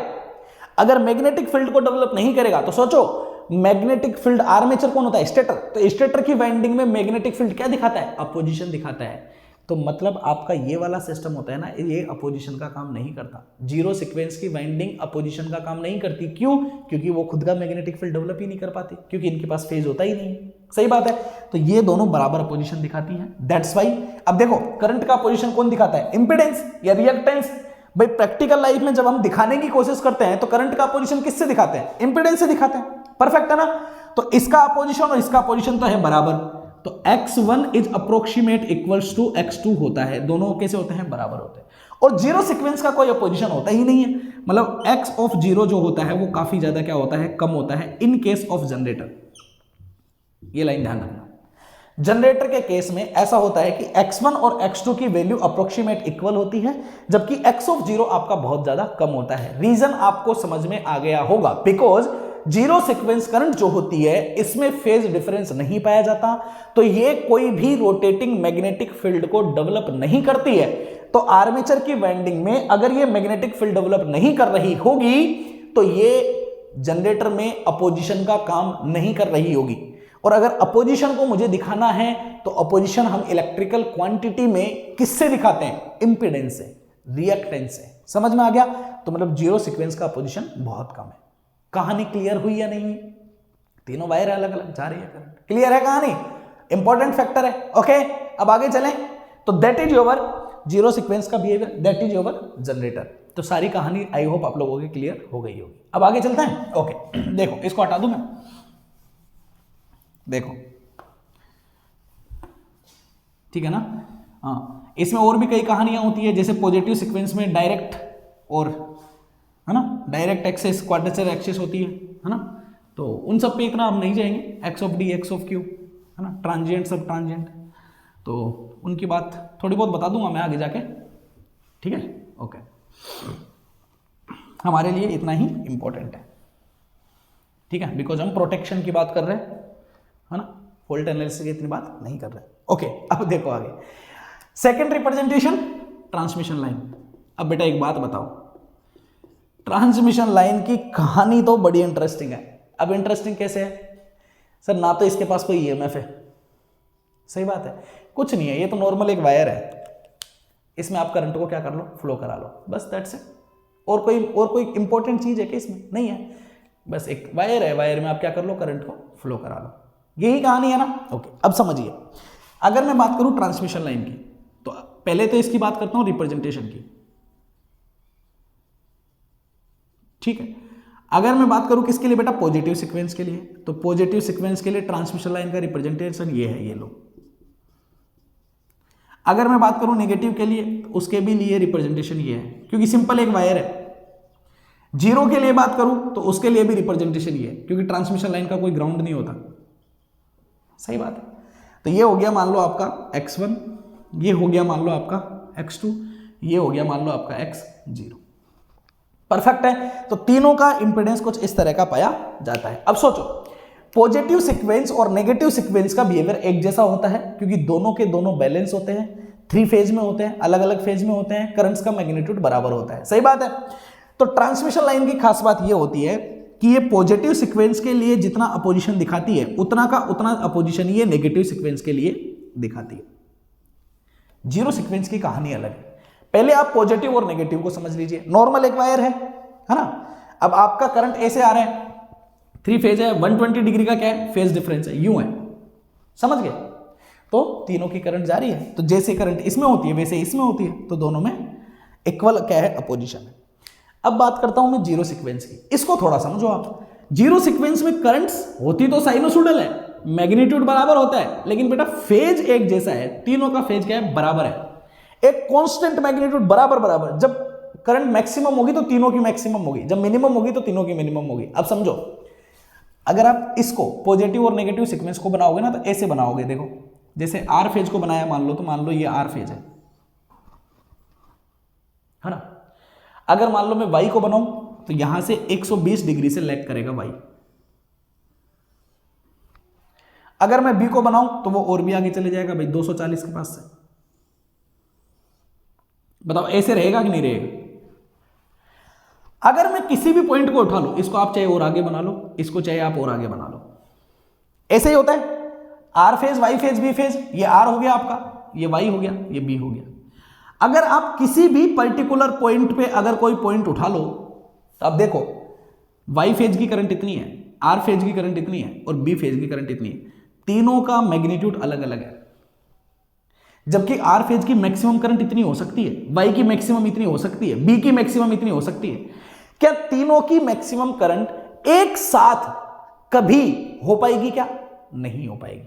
अगर मैग्नेटिक फील्ड को डेवलप नहीं करेगा तो सोचो, मैग्नेटिक फील्ड, आर्मेचर कौन होता है, स्टेटर। तो स्टेटर की वाइंडिंग में मैग्नेटिक फील्ड क्या दिखाता है, अपोजिशन दिखाता है। तो मतलब आपका ये वाला सिस्टम होता है ना, ये अपोजिशन का काम नहीं करता। जीरो सीक्वेंस की वाइंडिंग अपोजिशन का काम नहीं करती। क्यों? क्योंकि वो खुद का मैग्नेटिक फील्ड डेवलप ही नहीं कर पाती, क्योंकि इनके पास फेज होता ही नहीं। सही बात है। तो ये दोनों बराबर अपोजिशन दिखाती है, दैट्स वाई। अब देखो करंट का अपोजिशन कौन दिखाता है, इंपेडेंस या रिएक्टेंस। भाई प्रैक्टिकल लाइफ में जब हम दिखाने की कोशिश करते हैं तो करंट का अपोजिशन किससे दिखाते हैं, इंपेडेंस से दिखाते हैं। परफेक्ट है ना। तो इसका अपोजिशन और इसका अपोजिशन तो है बराबर, तो x1 is approximate equals to x2 होता है। दोनों कैसे होते हैं, बराबर होते हैं। और जीरो सीक्वेंस का कोई अपोजिशन होता ही नहीं है। मतलब x ऑफ जीरो जो होता है वो काफी ज्यादा क्या होता है, कम होता है इन केस ऑफ जनरेटर। ये लाइन ध्यान रखना। जनरेटर के केस में ऐसा होता है कि x1 और x2 की वैल्यू अप्रोक्सीमेट इक्वल होती है, जबकि x ऑफ जीरो आपका बहुत ज्यादा कम होता है। रीजन आपको समझ में आ गया होगा, बिकॉज जीरो सीक्वेंस करंट जो होती है इसमें फेज डिफरेंस नहीं पाया जाता, तो ये कोई भी रोटेटिंग मैग्नेटिक फील्ड को डेवलप नहीं करती है। तो आर्मेचर की वाइंडिंग में अगर ये मैग्नेटिक फील्ड डेवलप नहीं कर रही होगी तो ये जनरेटर में अपोजिशन का काम नहीं कर रही होगी। और अगर अपोजिशन को मुझे दिखाना है तो अपोजिशन हम इलेक्ट्रिकल क्वांटिटी में किससे दिखाते हैं? इंपीडेंस से, रिएक्टेंस से। समझ में आ गया? तो मतलब जीरो सीक्वेंस का अपोजिशन बहुत कम है। कहानी क्लियर हुई या नहीं? तीनों वायर अलग अलग जा रही है, करंट क्लियर है कहानी? इंपॉर्टेंट फैक्टर है। ओके, अब आगे चलें। तो that is your zero sequence का behaviour, that is your generator. तो सारी कहानी आई होप आप लोगों की क्लियर हो गई होगी। अब आगे चलते हैं। ओके, देखो इसको हटा दूं मैं, देखो ठीक है ना। हाँ, इसमें और भी कई कहानियां होती है, जैसे पॉजिटिव सीक्वेंस में डायरेक्ट और है ना, डायरेक्ट एक्सेस, क्वाड्रेचर एक्सेस होती है ना। तो उन सब पे इतना हम नहीं जाएंगे, x of D, x of Q, है ना, ट्रांजिएंट, सब ट्रांजिएंट, तो उनकी बात थोड़ी बहुत बता दूंगा मैं आगे जाके, ठीक है। ओके, हमारे लिए इतना ही इंपॉर्टेंट है, ठीक है, बिकॉज हम प्रोटेक्शन की बात कर रहे हैं, है ना, फॉल्ट एनालिसिस की इतनी बात नहीं कर रहे। ओके, अब देखो आगे सेकंड रिप्रेजेंटेशन, ट्रांसमिशन लाइन। अब बेटा एक बात बताओ, ट्रांसमिशन लाइन की कहानी तो बड़ी इंटरेस्टिंग है। अब इंटरेस्टिंग कैसे है सर? ना तो इसके पास कोई ईएमएफ है, सही बात है, कुछ नहीं है, ये तो नॉर्मल एक वायर है, इसमें आप करंट को क्या कर लो, फ्लो करा लो, बस दैट्स इट। और कोई इंपॉर्टेंट चीज है कि इसमें? नहीं है, बस एक वायर है, वायर में आप क्या कर लो, करंट को फ्लो करा लो, यही कहानी है ना। ओके, अब समझिए, अगर मैं बात करूं ट्रांसमिशन लाइन की, तो पहले तो इसकी बात करता हूं रिप्रेजेंटेशन की, ठीक है। अगर मैं बात करूं किसके लिए बेटा? पॉजिटिव सीक्वेंस के लिए, तो पॉजिटिव सीक्वेंस के लिए ट्रांसमिशन लाइन का रिप्रेजेंटेशन ये है, ये लो। अगर मैं बात करूं नेगेटिव के लिए, तो उसके भी लिए रिप्रेजेंटेशन ये है, क्योंकि सिंपल एक वायर है। जीरो के लिए बात करूं तो उसके लिए भी रिप्रेजेंटेशन ये है, क्योंकि ट्रांसमिशन लाइन का कोई ग्राउंड नहीं होता, सही बात है। तो ये हो गया मान लो आपका x1, ये हो गया मान लो आपका x2, ये हो गया मान लो आपका x0, परफेक्ट है। तो तीनों का इंपीडेंस कुछ इस तरह का पाया जाता है। अब सोचो, पॉजिटिव सीक्वेंस और नेगेटिव सीक्वेंस का बिहेवियर एक जैसा होता है, क्योंकि दोनों के दोनों बैलेंस होते हैं, 3 फेज में होते हैं, अलग अलग फेज में होते हैं, करंट्स का मैग्नीट्यूड बराबर होता है, सही बात है। तो ट्रांसमिशन लाइन की खास बात यह होती है कि ये पॉजिटिव सीक्वेंस के लिए जितना अपोजिशन दिखाती है, उतना का उतना अपोजिशन ये नेगेटिव सीक्वेंस के लिए दिखाती है। जीरो सीक्वेंस की कहानी अलग है। पहले आप पॉजिटिव और नेगेटिव को समझ लीजिए। नॉर्मल एक वायर है ना। अब आपका करंट ऐसे आ रहा है, 3 फेज है, 120 डिग्री का क्या है, फेज डिफरेंस है, यूं है, समझ गए। तो तीनों की करंट जारी है, तो जैसे करंट इसमें होती है वैसे इसमें होती है, तो दोनों में इक्वल क्या है, अपोजिशन है। अब बात करता हूं मैं जीरो सीक्वेंस की, इसको थोड़ा समझो आप। जीरो सीक्वेंस में करंट्स होती तो साइनोसॉइडल है, मैग्नीट्यूड बराबर होता है, लेकिन बेटा फेज एक जैसा है, तीनों का फेज क्या है, बराबर है, एक कांस्टेंट मैग्नीट्यूड बराबर। जब करंट मैक्सिमम होगी तो तीनों की मैक्सिमम होगी, जब मिनिमम होगी तो तीनों की मिनिमम होगी। अब समझो, अगर आप इसको पॉजिटिव और नेगेटिव सीक्वेंस को बनाओगे ना, तो ऐसे बनाओगे, देखो जैसे आर फेज को बनाया मान लो, तो मान लो ये आर फेज है ना। अगर मान लो मैं वाई को बनाऊं, तो यहां से 120 डिग्री से लैग करेगा वाई। अगर मैं बी को बनाऊं तो वो और भी आगे चले जाएगा भाई, 240 के पास से। बताओ ऐसे रहेगा कि नहीं रहेगा? अगर मैं किसी भी पॉइंट को उठा लो, इसको आप चाहे और आगे बना लो, इसको चाहे आप और आगे बना लो, ऐसे ही होता है। R phase, Y phase, B phase, ये आर हो गया आपका, ये वाई हो गया, ये बी हो गया। अगर आप किसी भी पर्टिकुलर पॉइंट पे अगर कोई पॉइंट उठा लो, तो आप देखो वाई फेज की करंट इतनी है, आर फेज की करंट इतनी है और बी फेज की करंट इतनी है, तीनों का मैग्नीट्यूड अलग अलग है। जबकि आर फेज की मैक्सिमम करंट इतनी हो सकती है, वाई की मैक्सिमम इतनी हो सकती है, बी की मैक्सिमम इतनी हो सकती है। क्या तीनों की मैक्सिमम करंट एक साथ कभी हो पाएगी? क्या नहीं हो पाएगी।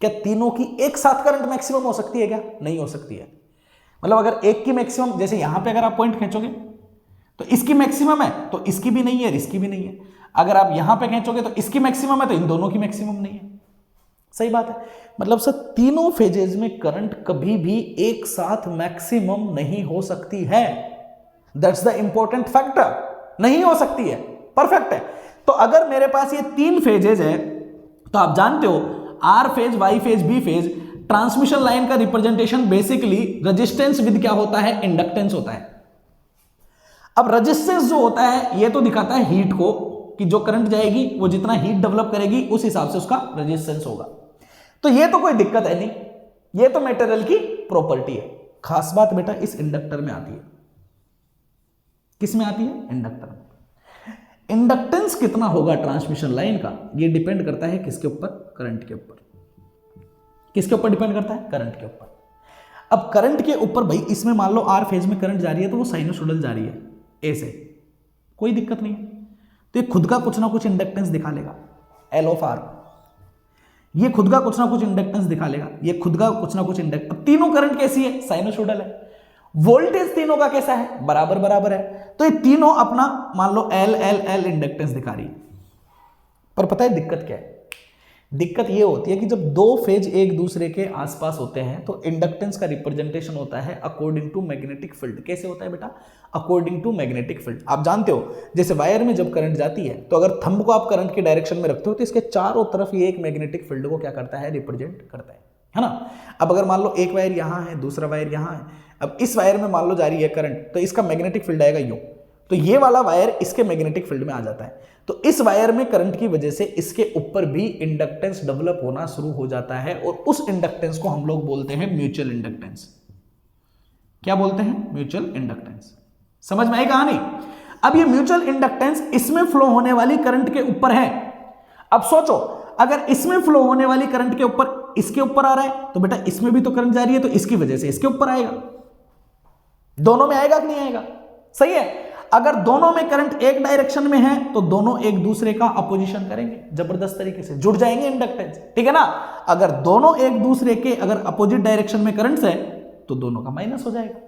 क्या तीनों की एक साथ करंट मैक्सिमम हो सकती है? क्या नहीं हो सकती है। मतलब अगर एक की मैक्सिमम, जैसे यहां पे अगर आप पॉइंट खींचोगे तो इसकी मैक्सिमम है, तो इसकी भी नहीं है, इसकी भी नहीं है। अगर आप यहां पे खींचोगे तो इसकी मैक्सिमम है, तो इन दोनों की मैक्सिमम नहीं है, सही बात है। मतलब सर तीनों फेजेज में करंट कभी भी एक साथ मैक्सिमम नहीं हो सकती है। दैट्स द इंपॉर्टेंट फैक्टर, नहीं हो सकती है, परफेक्ट है। तो अगर मेरे पास ये 3 फेजेज है तो आप जानते हो R phase, Y phase, B phase, transmission line का रिप्रेजेंटेशन बेसिकली रेजिस्टेंस विद क्या होता है, इंडक्टेंस होता है। अब रेजिस्टेंस जो होता है ये तो दिखाता है हीट को, कि जो करंट जाएगी वो जितना हीट डेवलप करेगी उस हिसाब से उसका रेजिस्टेंस होगा। तो ये तो कोई दिक्कत है नहीं, ये तो मटेरियल की प्रॉपर्टी है। खास बात बेटा इस इंडक्टर में आती है। किस में आती है? इंडक्टर में। इंडक्टेंस कितना होगा ट्रांसमिशन लाइन का, ये डिपेंड करता है किसके ऊपर? करंट के ऊपर। किसके ऊपर डिपेंड करता है? करंट के ऊपर। अब करंट के ऊपर भाई इसमें मान लो आर फेज में करंट जा रही है तो वो साइनोसॉइडल जा रही है ए से, कोई दिक्कत नहीं है, तो ये खुद का कुछ ना कुछ इंडक्टेंस दिखा लेगा, एल ऑफ आर। ये खुद का कुछ ना कुछ इंडक्टेंस दिखा लेगा, ये खुद का कुछ ना कुछ इंडक्टेंस। अब तीनों करंट कैसी है? साइनोसॉइडल है। वोल्टेज तीनों का कैसा है? बराबर बराबर है। तो ये तीनों अपना मान लो एल एल एल इंडक्टेंस दिखा रही है। पर पता है दिक्कत क्या है? दिक्कत ये होती है कि जब दो फेज एक दूसरे के आसपास होते हैं तो इंडक्टेंस का रिप्रेजेंटेशन होता है अकॉर्डिंग टू मैग्नेटिक फील्ड। कैसे होता है बेटा? According to magnetic field. आप जानते हो जैसे वायर में जब करंट जाती है तो अगर थंब को आप करंट के डायरेक्शन में रखते हो तो इसके चारों तरफ ये एक मैग्नेटिक फील्ड को क्या करता है? रिप्रेजेंट करता है ना। अब अगर मान लो एक वायर यहां है, दूसरा वायर यहां है, अब इस वायर में मान लो जा रही है करंट, तो इसका मैग्नेटिक फील्ड आएगा यूं, तो ये वाला वायर इसके मैग्नेटिक फील्ड में आ जाता है। तो इस वायर में करंट की वजह से इसके ऊपर भी इंडक्टेंस डेवलप होना शुरू हो जाता है और उस इंडक्टेंस को हम लोग बोलते हैं म्यूचुअल इंडक्टेंस। क्या बोलते हैं? Mutual inductance. समझ में आई कहानी? अब ये म्यूचुअल इंडक्टेंस इसमें फ्लो होने वाली करंट के ऊपर है। अब सोचो अगर इसमें फ्लो होने वाली करंट के ऊपर इसके ऊपर आ रहा है तो बेटा इसमें भी तो करंट जा रही है, तो इसकी वजह से इसके ऊपर आएगा। दोनों में आएगा कि नहीं आएगा? सही है। अगर दोनों में करंट एक डायरेक्शन में है तो दोनों एक दूसरे का अपोजिशन करेंगे, जबरदस्त तरीके से जुड़ जाएंगे इंडक्टेंस, ठीक है ना। अगर दोनों एक दूसरे के अगर अपोजिट डायरेक्शन में करंट्स है तो दोनों का माइनस हो जाएगा।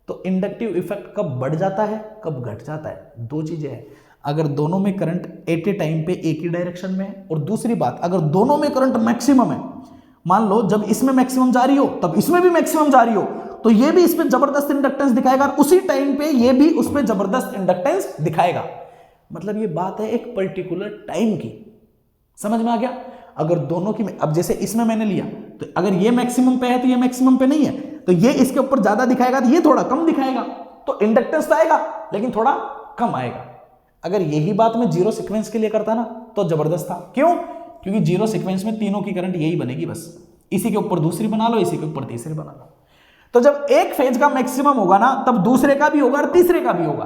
तो इंडक्टिव इफेक्ट कब बढ़ जाता है, कब घट जाता है? दो चीजें हैं, अगर दोनों में करंट एट ए टाइम पे एक ही डायरेक्शन में है, और दूसरी बात अगर दोनों में करंट मैक्सिमम है। मान लो जब इसमें मैक्सिमम जा रही हो तब इसमें भी मैक्सिमम जा रही हो, तो ये भी इस पे जबरदस्त इंडक्टेंस दिखाएगा और उसी टाइम पे ये भी उस पे जबरदस्त इंडक्टेंस दिखाएगा। मतलब ये बात है एक पर्टिकुलर टाइम की। समझ में आ गया? अगर दोनों की, अब जैसे इसमें मैंने लिया तो अगर ये मैक्सिमम पे है तो ये मैक्सिमम पे नहीं है, तो ये इसके ऊपर ज्यादा दिखाएगा तो ये थोड़ा कम दिखाएगा, तो इंडक्टेंस तो आएगा लेकिन थोड़ा कम आएगा। अगर यही बात मैं जीरो सीक्वेंस के लिए करता ना तो जबरदस्त था। क्यों? क्योंकि जीरो सीक्वेंस में तीनों की करंट यही बनेगी, बस इसी के ऊपर दूसरी बना लो, इसी के ऊपर तीसरी बना लो। तो जब एक फेज का मैक्सिमम होगा ना तब दूसरे का भी होगा और तीसरे का भी होगा।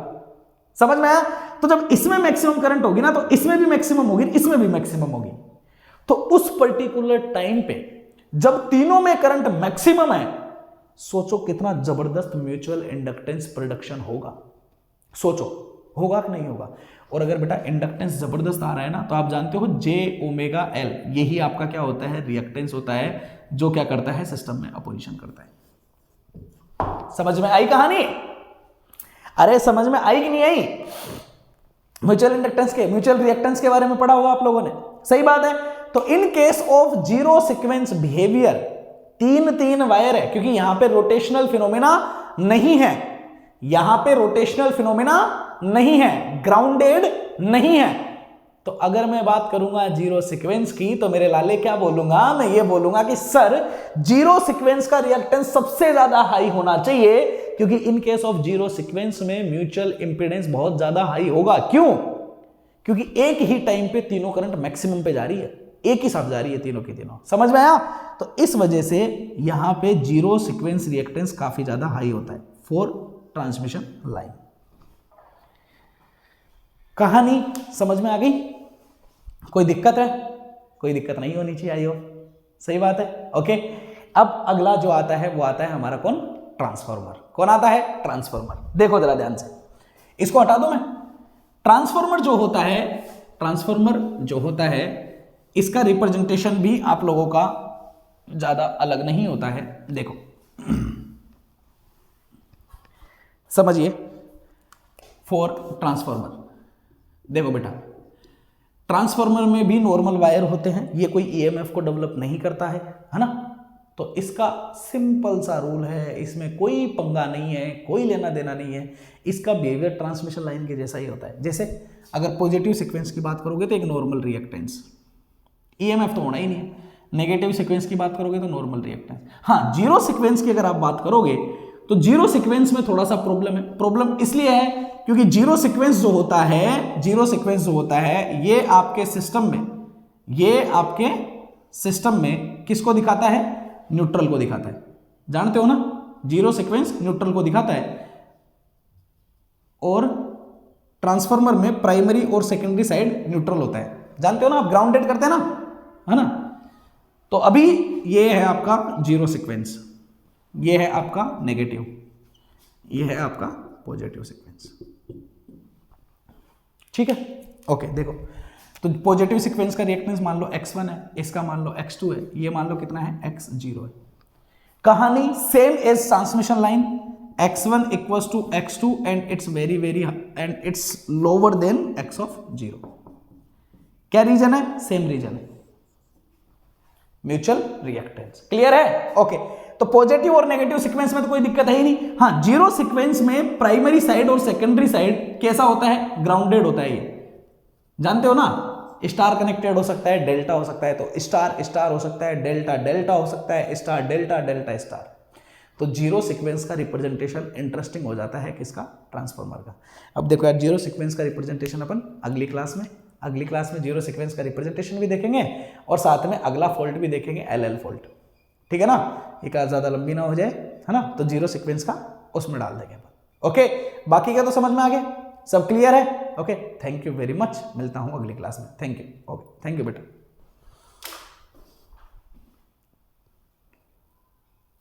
समझ में आया? तो जब इसमें मैक्सिमम करंट होगी ना तो इसमें भी मैक्सिमम होगी, इसमें भी मैक्सिमम होगी। तो उस पर्टिकुलर टाइम पे जब तीनों में करंट मैक्सिमम है, सोचो कितना जबरदस्त म्यूचुअल इंडक्टेंस प्रोडक्शन होगा। सोचो होगा कि नहीं होगा। और अगर बेटा इंडक्टेंस जबरदस्त आ रहा है ना तो आप जानते हो जे ओमेगा एल, यही आपका क्या होता है? रिएक्टेंस होता है, जो क्या करता है? सिस्टम में अपोजिशन करता है। समझ में आई कहानी? अरे समझ में आई कि नहीं आई? म्यूचुअल इंडक्टेंस के, म्यूचुअल रिएक्टेंस के बारे में पढ़ा होगा आप लोगों ने, सही बात है। तो इन case of zero sequence behaviour, तीन वायर है क्योंकि यहां पे रोटेशनल फिनोमेना नहीं है, यहां पे रोटेशनल फिनोमेना नहीं है, ग्राउंडेड नहीं है। तो अगर मैं बात करूंगा जीरो सीक्वेंस की तो मेरे लाले क्या बोलूंगा? मैं ये बोलूंगा कि सर जीरो सीक्वेंस का रिएक्टेंस सबसे ज्यादा हाई होना चाहिए, क्योंकि इन केस ऑफ जीरो सीक्वेंस में म्यूचुअल इंपीडेंस बहुत ज्यादा हाई होगा। क्यों? क्योंकि एक ही टाइम पे तीनों करंट मैक्सिमम पे जा रही है, एक ही साथ जा रही है तीनों की तीनों। समझ में आया? तो इस वजह से यहां पे जीरो सीक्वेंस रिएक्टेंस काफी ज्यादा हाई होता है फॉर ट्रांसमिशन लाइन। कहानी समझ में आ गई? कोई दिक्कत है? कोई दिक्कत नहीं होनी चाहिए, आई हो, सही बात है। ओके, अब अगला जो आता है वो आता है हमारा कौन? ट्रांसफार्मर। कौन आता है? ट्रांसफार्मर। देखो जरा ध्यान से, इसको हटा दो मैं। ट्रांसफार्मर जो होता है, ट्रांसफार्मर जो होता है इसका रिप्रेजेंटेशन भी आप लोगों का ज्यादा अलग नहीं होता है। देखो समझिए, फॉर ट्रांसफार्मर देखो बेटा, ट्रांसफार्मर में भी नॉर्मल वायर होते हैं, ये कोई ईएमएफ को डेवलप नहीं करता है ना। तो इसका सिंपल सा रूल है, इसमें कोई पंगा नहीं है, कोई लेना देना नहीं है, इसका बिहेवियर ट्रांसमिशन लाइन के जैसा ही होता है। जैसे अगर पॉजिटिव सीक्वेंस की बात करोगे तो एक नॉर्मल रिएक्टेंस, ईएमएफ तो होना ही नहीं है। नेगेटिव सीक्वेंस की बात करोगे तो नॉर्मल रिएक्टेंस। हाँ, जीरो सीक्वेंस की अगर आप बात करोगे तो जीरो सीक्वेंस में थोड़ा सा प्रॉब्लम है। प्रॉब्लम इसलिए है क्योंकि जीरो सीक्वेंस जो होता है ये आपके सिस्टम में किसको दिखाता है? न्यूट्रल को दिखाता है। जानते हो ना, जीरो सीक्वेंस न्यूट्रल को दिखाता है। और ट्रांसफार्मर में प्राइमरी और सेकेंडरी साइड न्यूट्रल होता है। जानते हो ना, आप ग्राउंडेड करते हैं ना, है ना। तो अभी ये है आपका जीरो सीक्वेंस, ये है आपका नेगेटिव, ये है आपका पॉजिटिव सीक्वेंस। ठीक है, ओके। देखो, तो पॉजिटिव सीक्वेंस का रिएक्टेंस मान लो x1 है, इसका मान लो x2 है, ये मान लो कितना है? x0 है। कहानी same as transmission line, x1 equals to x2 and it's lower than x of 0। क्या रीजन है? सेम रीजन है, म्यूचुअल रिएक्टेंस। क्लियर है? ओके। तो पॉजिटिव और नेगेटिव सीक्वेंस में तो कोई दिक्कत है ही नहीं। हाँ, जीरो सीक्वेंस में प्राइमरी साइड और सेकेंडरी साइड कैसा होता है? ग्राउंडेड होता है। ये जानते हो ना, स्टार कनेक्टेड हो सकता है, डेल्टा हो सकता है, तो स्टार स्टार हो सकता है, डेल्टा डेल्टा हो सकता है, स्टार डेल्टा डेल्टा स्टार। तो जीरो सीक्वेंस का रिप्रेजेंटेशन इंटरेस्टिंग हो जाता है किसका? ट्रांसफार्मर का। अब देखो यार, जीरो सीक्वेंस का रिप्रेजेंटेशन अपन अगली क्लास में जीरो सीक्वेंस का रिप्रेजेंटेशन भी देखेंगे और साथ में अगला फॉल्ट भी देखेंगे, एलएल फॉल्ट। ठीक है ना, एक ज़्यादा लंबी ना हो जाए, है ना। तो जीरो सीक्वेंस का उसमें डाल देंगे अपन। ओके, बाकी का तो समझ में आ गया, सब क्लियर है? Okay, thank you very much, मिलता हूँ अगली क्लास में। Thank you. Okay, thank you बेटा।